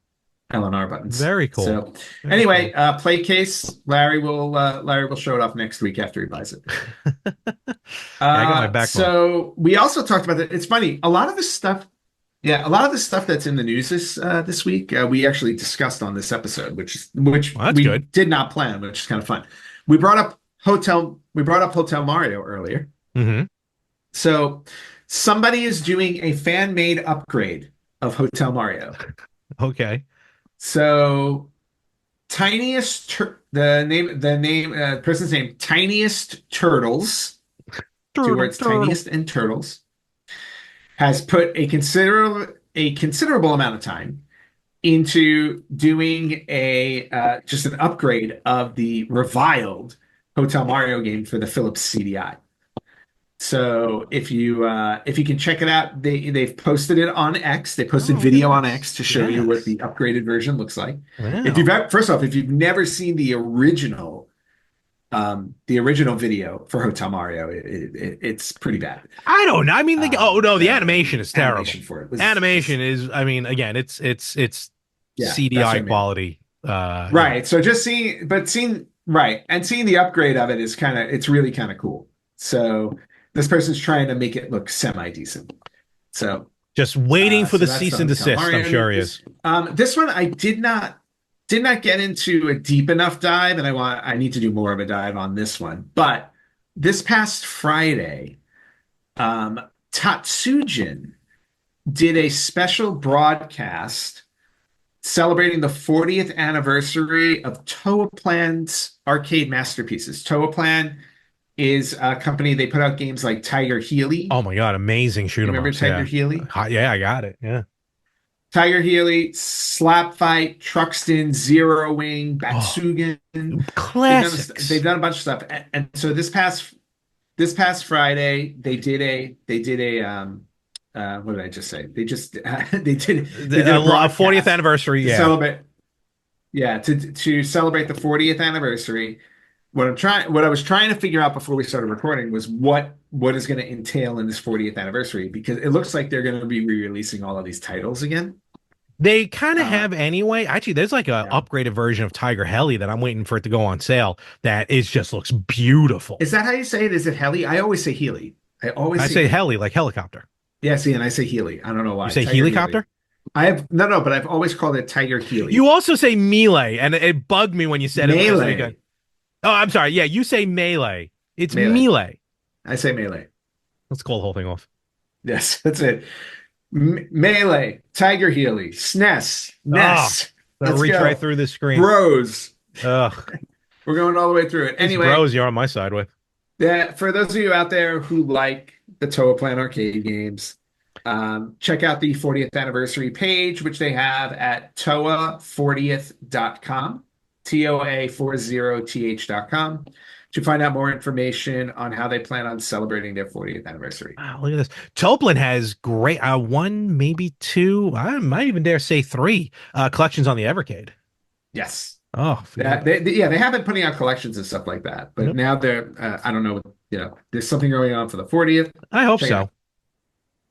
LNR buttons. Very cool. So anyway, Playcase, Larry will show it off next week after he buys it. I got my back. So we also talked about that. It's funny. A lot of the stuff that's in the news this week, we actually discussed on this episode, which we did not plan, which is kind of fun. We brought up Hotel Mario earlier. Mm-hmm. So somebody is doing a fan-made upgrade of Hotel Mario. Okay. So, person's name, Tiniest Turtles, 2 words, Tiniest and Turtles, has put a considerable amount of time into doing just an upgrade of the reviled Hotel Mario game for the Philips CDI. So if you can check it out, they've posted it on X. They posted video on X to show you what the upgraded version looks like. Wow. If you've never seen the original video for Hotel Mario, it's pretty bad. I don't know. I mean, the animation is terrible. Animation is, I mean, again, it's CDI quality. Right. So just seeing the upgrade of it is it's really kind of cool. So this person's trying to make it look semi-decent. So just waiting for the cease and desist. I'm sure he is. This one I did not get into a deep enough dive, and I need to do more of a dive on this one. But this past Friday, Tatsujin did a special broadcast celebrating the 40th anniversary of Toaplan's arcade masterpieces. Toaplan is a company, they put out games like Tiger Healy. Oh my God, amazing shoot 'em ups. Remember Tiger Healy? Yeah, I got it. Yeah. Tiger Healy, Slap Fight, Truxton, Zero Wing, Batsugan. Classics. They've done a bunch of stuff. And so this past Friday, they did a what did I just say? They did a 40th anniversary. To celebrate the 40th anniversary. what I was trying to figure out before we started recording was what is going to entail in this 40th anniversary, because it looks like they're going to be re-releasing all of these titles again. They kind of have anyway. Actually, there's like a upgraded version of Tiger Heli that I'm waiting for it to go on sale. That is just looks beautiful. Is that how you say it? Is it Heli? I always say Healy. I say Heli, like helicopter. Yeah, see, and I say Healy. I don't know why. You say helicopter? I have no, but I've always called it Tiger Healy. You also say melee, and it bugged me when you said melee. It. Oh, I'm sorry. Yeah, you say melee. It's melee. I say melee. Let's call the whole thing off. Yes, that's it. Melee, Tiger Healy, SNES, NES. Let's reach right through the screen. Bros. Ugh. We're going all the way through it. Anyway, bros, you're on my side with. Yeah, for those of you out there who like the Toaplan arcade games, check out the 40th anniversary page, which they have at toa40th.com, TOA40th.com, to find out more information on how they plan on celebrating their 40th anniversary. Wow, look at this. Toaplan has great, one, maybe two, I might even dare say three collections on the Evercade. Yes. Oh, they have been putting out collections and stuff like that, but now they're, I don't know, there's something going on for the 40th. I hope so.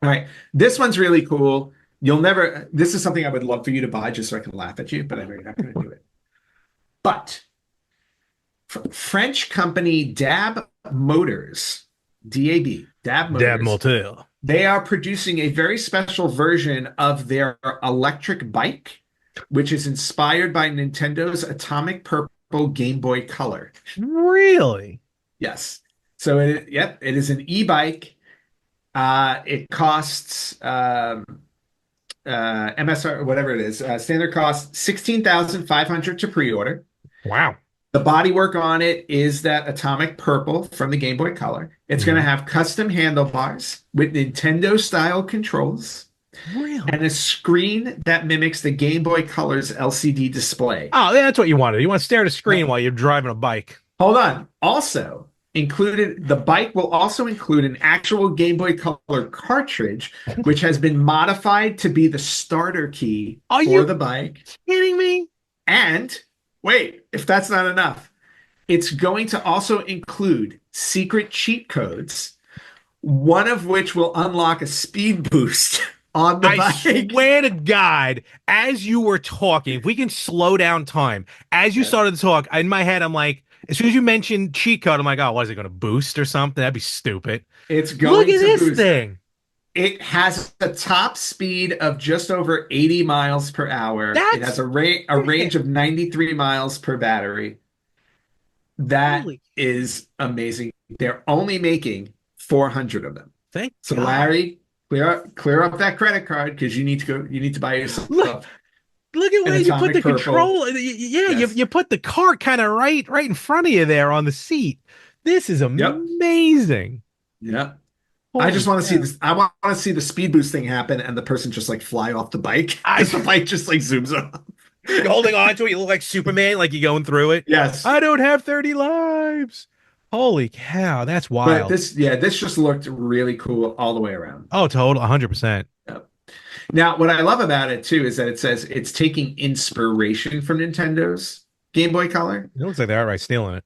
All right. This one's really cool. This is something I would love for you to buy just so I can laugh at you, but I'm not going to do it. But French company DAB Motors, DAB Motors, they are producing a very special version of their electric bike, which is inspired by Nintendo's Atomic Purple Game Boy Color. Really? Yes. So it is an e-bike. It costs MSR, whatever it is, standard cost $16,500 to pre-order. Wow. The bodywork on it is that Atomic Purple from the Game Boy Color. It's going to have custom handlebars with Nintendo-style controls. Really? And a screen that mimics the Game Boy Color's LCD display. Oh, that's what you wanted. You want to stare at a screen while you're driving a bike. Hold on. Also, the bike will also include an actual Game Boy Color cartridge, which has been modified to be the starter key for the bike. Kidding me? And wait, if that's not enough, it's going to also include secret cheat codes, one of which will unlock a speed boost on the bike. I swear to God, as you were talking, if we can slow down time, as you started to talk, in my head, I'm like, as soon as you mentioned cheat code, I'm like, oh, was it going to boost or something? That'd be stupid. It's going to boost. Look at this thing. It has a top speed of just over 80 miles per hour. It has a range of 93 miles per battery. That is amazing. They're only making 400 of them. Thank so God. Larry, clear up that credit card because you need to buy yourself. Look at where you put the control. Yeah, yes. you put the cart kind of right in front of you there on the seat. This is amazing. Yep. I just want to see this. I want to see the speed boost thing happen and the person just like fly off the bike. The bike just like zooms up. You're holding on to it. You look like Superman, like you're going through it. Yes. I don't have 30 lives. Holy cow, that's wild. But this just looked really cool all the way around. Oh, total, 100%. Yep. Now, what I love about it too is that it says it's taking inspiration from Nintendo's Game Boy Color. It looks like they're outright stealing it.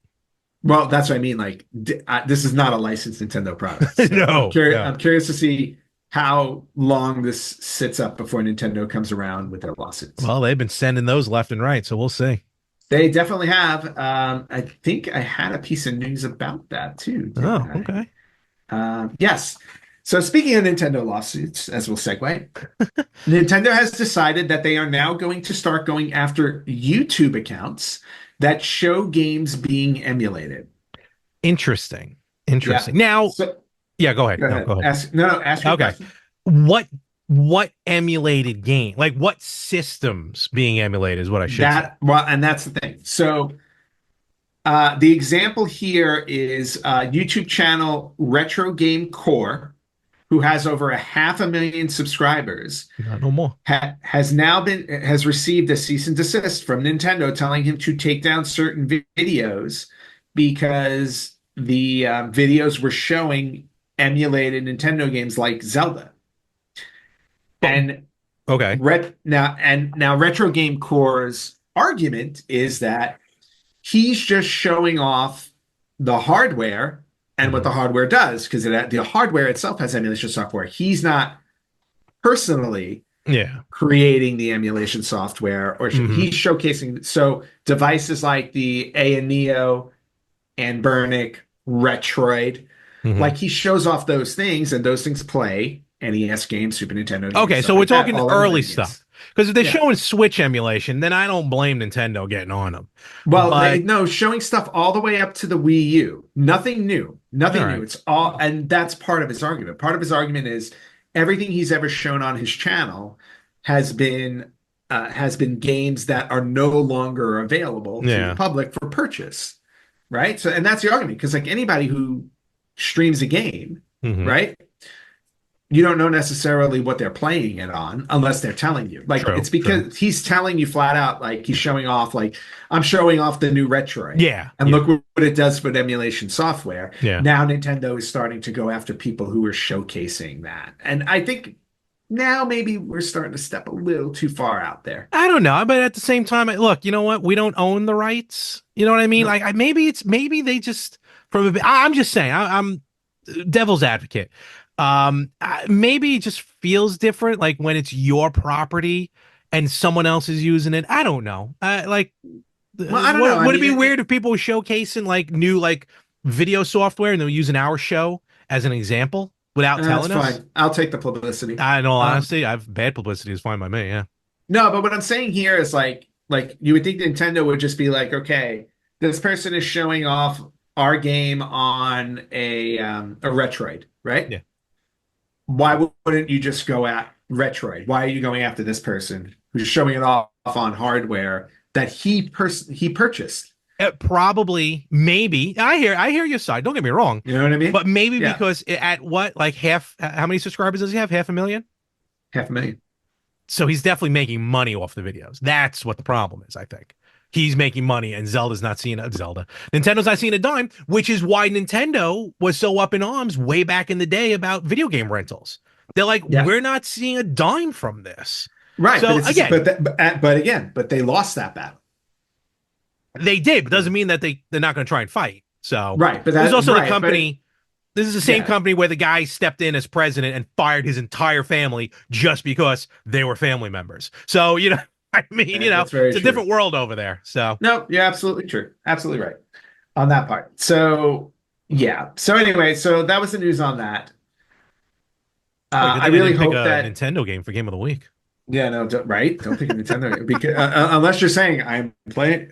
Well, that's what I mean. Like, this is not a licensed Nintendo product. So no, I'm curious to see how long this sits up before Nintendo comes around with their lawsuits. Well, they've been sending those left and right, so we'll see. They definitely have. I think I had a piece of news about that too. Okay. Yes. So speaking of Nintendo lawsuits, as we'll segue, Nintendo has decided that they are now going to start going after YouTube accounts that show games being emulated. Interesting. Yeah. Now, go ahead. Go ahead. Go ahead. Ask your question. What emulated game? Like what systems being emulated is what I should say. Well, and that's the thing. So the example here is YouTube channel Retro Game Core, who has over 500,000 subscribers. No more. Has received a cease and desist from Nintendo telling him to take down certain videos because the videos were showing emulated Nintendo games like Zelda. And okay. Now Retro Game Core's argument is that he's just showing off the hardware and what the hardware does, because the hardware itself has emulation software. He's not personally creating the emulation software, or he's showcasing. So devices like the A and Neo and Burnick, Retroid, like he shows off those things, and those things play NES games, Super Nintendo games. Okay, so we're talking early stuff. stuff. Because if they're showing Switch emulation, then I don't blame Nintendo getting on them. Well, showing stuff all the way up to the Wii U. Nothing new. Nothing new. It's all, and that's part of his argument. Part of his argument is everything he's ever shown on his channel has been games that are no longer available to the public for purchase. Right? So, and that's the argument, because like anybody who streams a game, right? You don't know necessarily what they're playing it on unless they're telling you. Like, it's because he's telling you flat out, like he's showing off, like, I'm showing off the new Retroid. Yeah. And look what it does with emulation software. Yeah. Now Nintendo is starting to go after people who are showcasing that. And I think now maybe we're starting to step a little too far out there. I don't know, but at the same time, look, you know what? We don't own the rights. You know what I mean? No. Like, maybe they just I'm just saying, I'm devil's advocate. Maybe it just feels different, like when it's your property and someone else is using it. I don't know. I don't know. Would it be weird if people were showcasing like new like video software and they're using our show as an example without telling us? Fine. I'll take the publicity. In all honesty, bad publicity is fine by me. Yeah. No, but what I'm saying here is like you would think Nintendo would just be like, okay, this person is showing off our game on a Retroid, right? Yeah. Why wouldn't you just go at Retroid? Why are you going after this person who's showing it off on hardware that he purchased? Probably, maybe. I hear your side. Don't get me wrong. You know what I mean? But maybe because at what, like how many subscribers does he have? 500,000? 500,000. So he's definitely making money off the videos. That's what the problem is, I think. He's making money, and Nintendo's not seeing a dime, which is why Nintendo was so up in arms way back in the day about video game rentals. They're like, we're not seeing a dime from this. Right. So but they lost that battle. They did, but doesn't mean that they're not going to try and fight. So right, but there's also the company. This is the same company where the guy stepped in as president and fired his entire family just because they were family members. So I mean, it's a different world over there. So no, you're absolutely true. Absolutely right on that part. So yeah. So anyway, so that was the news on that. I really hope that Nintendo game for Game of the Week. Yeah, no, don't pick a Nintendo because unless you're saying I'm playing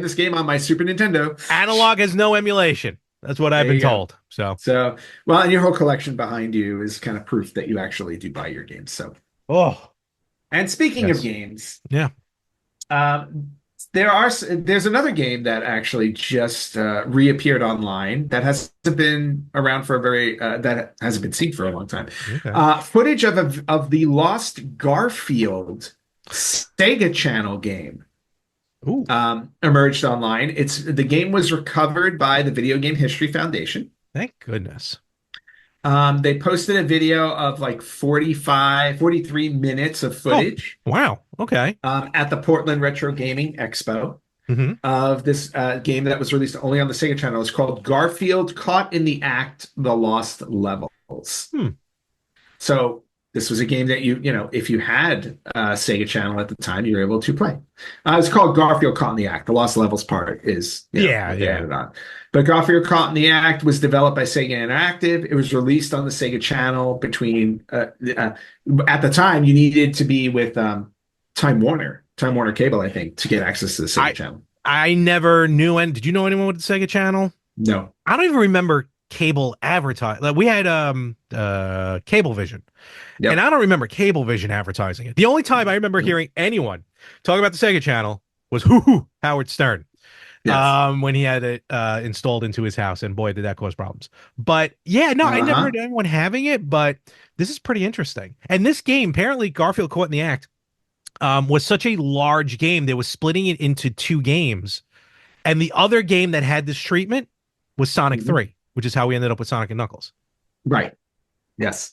this game on my Super Nintendo. Analog has no emulation. That's what I've been told. So well, and your whole collection behind you is kind of proof that you actually do buy your games. So and speaking of games, there's another game that actually just reappeared online that hasn't been around for that hasn't been seen for a long time. Okay. Footage of the Lost Garfield Sega Channel game emerged online. The game was recovered by the Video Game History Foundation. Thank goodness. They posted a video of like 43 minutes of footage. Oh, wow. Okay. At the Portland Retro Gaming Expo of this game that was released only on the Sega Channel. It's called Garfield Caught in the Act: The Lost Levels. So this was a game that if you had a Sega Channel at the time, you were able to play. It's called Garfield Caught in the Act. The Lost Levels part is added on. But Garfield Caught in the Act was developed by Sega Interactive. It was released on the Sega Channel between at the time you needed to be with Time Warner Cable, I think, to get access to the Sega Channel. I never knew. And did you know anyone with the Sega Channel? No, I don't even remember cable advertising. Like we had Cablevision, and I don't remember Cablevision advertising it. The only time I remember hearing anyone talk about the Sega Channel was Howard Stern. Yes. When he had it installed into his house, and boy, did that cause problems. But I never heard anyone having it, but this is pretty interesting. And this game, apparently Garfield Caught in the Act, was such a large game, they were splitting it into 2 games. And the other game that had this treatment was Sonic 3, which is how we ended up with Sonic and Knuckles. Right. Yes.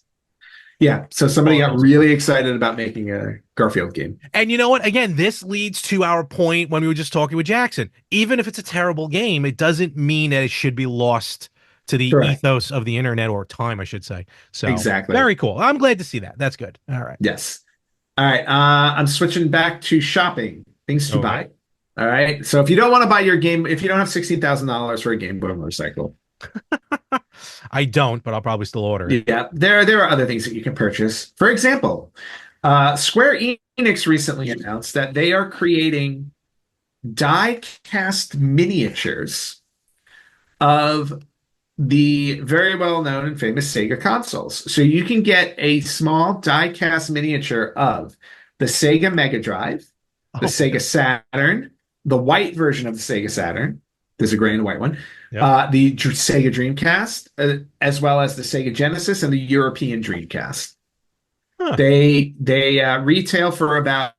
Yeah, so somebody got really excited about making a Garfield game. And you know what? Again, this leads to our point when we were just talking with Jackson. Even if it's a terrible game, it doesn't mean that it should be lost to the ethos of the internet, or time, I should say. So exactly. Very cool. I'm glad to see that. That's good. All right. Yes. All right. I'm switching back to shopping, things to buy. All right. So if you don't want to buy your game, if you don't have $16,000 for a Game Boy motorcycle, I don't, but I'll probably still order it. Yeah, there are other things that you can purchase. For example, Square Enix recently announced that they are creating die-cast miniatures of the very well-known and famous Sega consoles. So you can get a small die-cast miniature of the Sega Mega Drive, the Sega Saturn, the white version of the Sega Saturn. There's a gray and a white one. Yep. The Sega Dreamcast, as well as the Sega Genesis and the European Dreamcast. Huh. They retail for about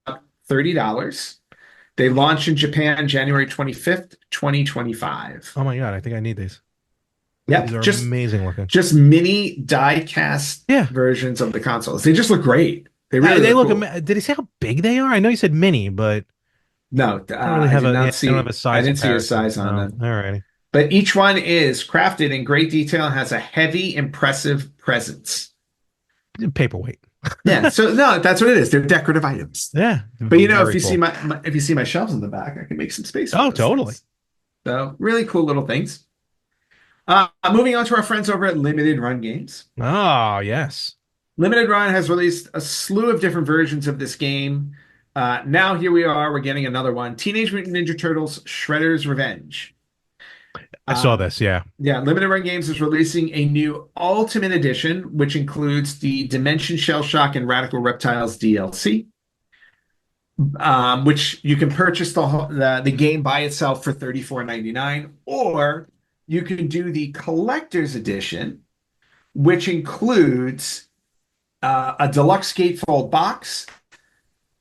$30. They launch in Japan January 25th, 2025. Oh my God, I think I need these. Yeah, these are just amazing looking. Just mini die-cast versions of the consoles. They just look great. They really look cool. Did he say how big they are? I know he said mini, but no, I did not see. I didn't see a size on them. All right. But each one is crafted in great detail and has a heavy, impressive presence. Paperweight. Yeah, so no, that's what it is. They're decorative items. Yeah, but you know, if you see my shelves in the back, I can make some space. Oh, totally. Things. So really cool little things. Moving on to our friends over at Limited Run Games. Oh yes, Limited Run has released a slew of different versions of this game. Now here we are. We're getting another one: Teenage Mutant Ninja Turtles: Shredder's Revenge. I saw this, yeah. Yeah, Limited Run Games is releasing a new Ultimate Edition, which includes the Dimension Shell Shock and Radical Reptiles DLC, which you can purchase the game by itself for $34.99, or you can do the Collector's Edition, which includes a deluxe gatefold box,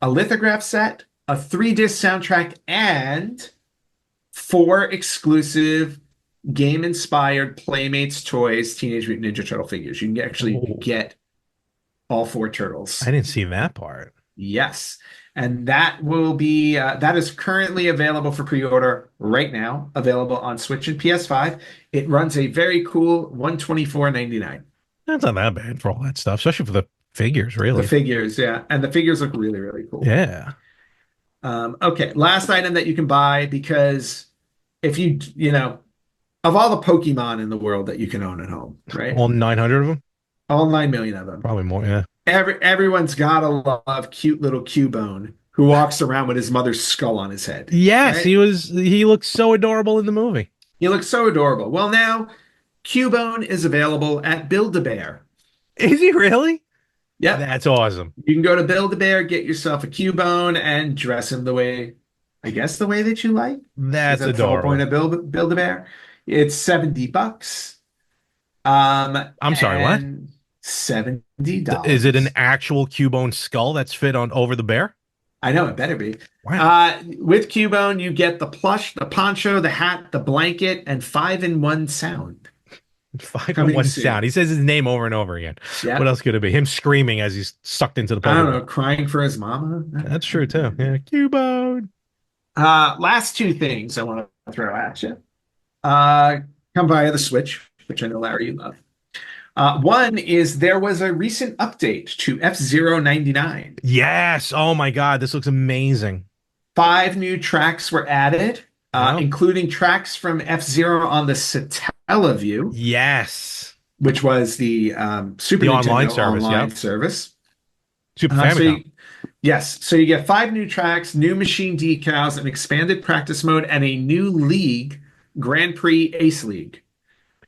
a lithograph set, a 3-disc soundtrack, and 4 exclusive game-inspired Playmates Toys Teenage Mutant Ninja Turtle figures. You can actually get all 4 turtles. I didn't see that part. Yes. And that will be that is currently available for pre-order right now, available on Switch and PS5. It runs a very cool $124.99. That's not that bad for all that stuff, especially for the figures, really. The figures, yeah. And the figures look really, really cool. Yeah. Okay, last item that you can buy, because if you know, of all the Pokemon in the world that you can own at home, right? All 900 of them? All 9 million of them. Probably more, yeah. Everyone's got to love cute little Cubone who walks around with his mother's skull on his head. Yes, right? he looks so adorable in the movie. He looks so adorable. Well, now Cubone is available at Build-A-Bear. Is he really? Yeah. That's awesome. You can go to Build-A-Bear, get yourself a Cubone, and dress him the way that you like. That's adorable. The whole point of Build-A-Bear. It's $70. I'm sorry, what? $70. Is it an actual Cubone skull that's fit on over the bear? I know, it better be. Wow. With Cubone, you get the plush, the poncho, the hat, the blanket, and 5-in-1 sound. 5-in-1 sound. He says his name over and over again. Yep. What else could it be? Him screaming as he's sucked into the Pokemon. I don't know, crying for his mama. That's true too. Yeah, Cubone. Last 2 things I want to throw at you. Come via the Switch, which I know, Larry, you love. One is there was a recent update to F-Zero 99. Yes. Oh my God, this looks amazing. 5 new tracks were added, including tracks from F-Zero on the Satellaview. Yes. Which was the Super Nintendo online service. Super Famicom. Yes. So you get 5 new tracks, new machine decals, an expanded practice mode, and a new league, Grand Prix Ace League,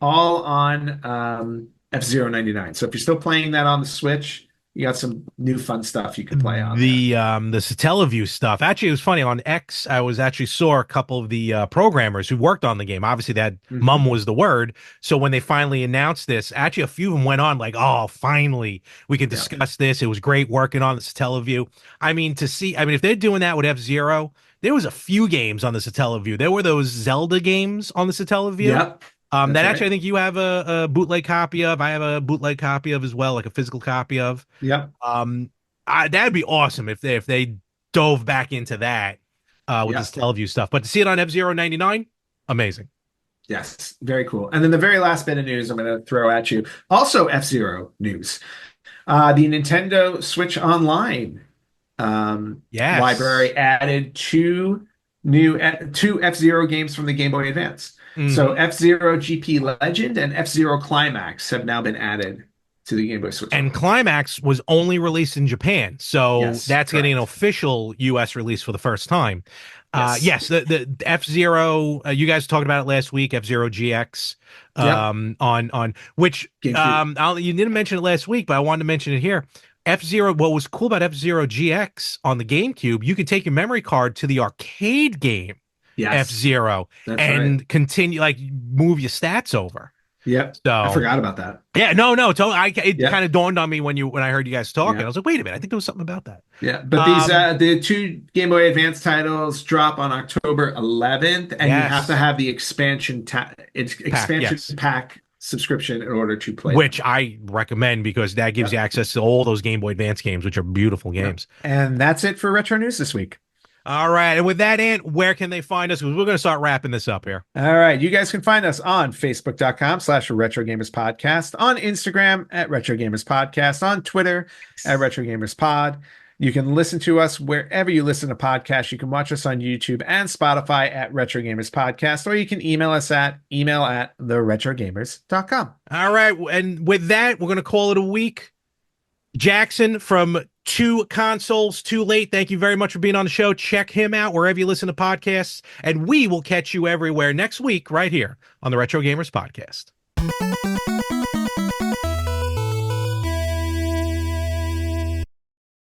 all on F-Zero 99. So if you're still playing that on the Switch, you got some new fun stuff you can play on. The Satellaview stuff. Actually, it was funny. On X, I saw a couple of the programmers who worked on the game. Obviously, that mum was the word. So when they finally announced this, actually a few of them went on like, oh, finally, we can discuss this. It was great working on the Satellaview. If they're doing that with F-Zero, there was a few games on the Satellaview. There were those Zelda games on the Satellaview. Yep. That actually I think you have a bootleg copy of. I have a bootleg copy of as well, like a physical copy of. Yep. That'd be awesome if they dove back into that with this Teleview stuff. But to see it on F-Zero 99, amazing. Yes, very cool. And then the very last bit of news I'm going to throw at you, also F-Zero news. The Nintendo Switch Online library added two F-Zero games from the Game Boy Advance. So F-Zero GP Legend and F-Zero Climax have now been added to the Game Boy Switch. And Climax was only released in Japan, so that's getting an official US release for the first time. Yes, the F-Zero, you guys talked about it last week, F-Zero GX, on which you didn't mention it last week, but I wanted to mention it here. F-Zero, what was cool about F-Zero GX on the GameCube, you could take your memory card to the arcade game, F-Zero, and continue, like, move your stats over. Yep. So I forgot about that. Yeah, no. It kind of dawned on me when I heard you guys talking. I was like, wait a minute, I think there was something about that. Yeah, but these the two Game Boy Advance titles drop on October 11th, and you have to have the expansion pack subscription in order to play. Which I recommend because that gives you access to all those Game Boy Advance games, which are beautiful games. And that's it for Retro News this week. All right. And with that, Ant, where can they find us? Because we're going to start wrapping this up here. All right. You guys can find us on Facebook.com/Retro Gamers Podcast, on Instagram @Retro Gamers Podcast, on Twitter @Retro Gamers Pod. You can listen to us wherever you listen to podcasts. You can watch us on YouTube and Spotify @Retro Gamers Podcast, or you can email us at email@theretrogamers.com. All right. And with that, we're going to call it a week. Jackson from Two Consoles Too Late, thank you very much for being on the show. Check him out wherever you listen to podcasts, and we will catch you everywhere next week right here on the Retro Gamers Podcast.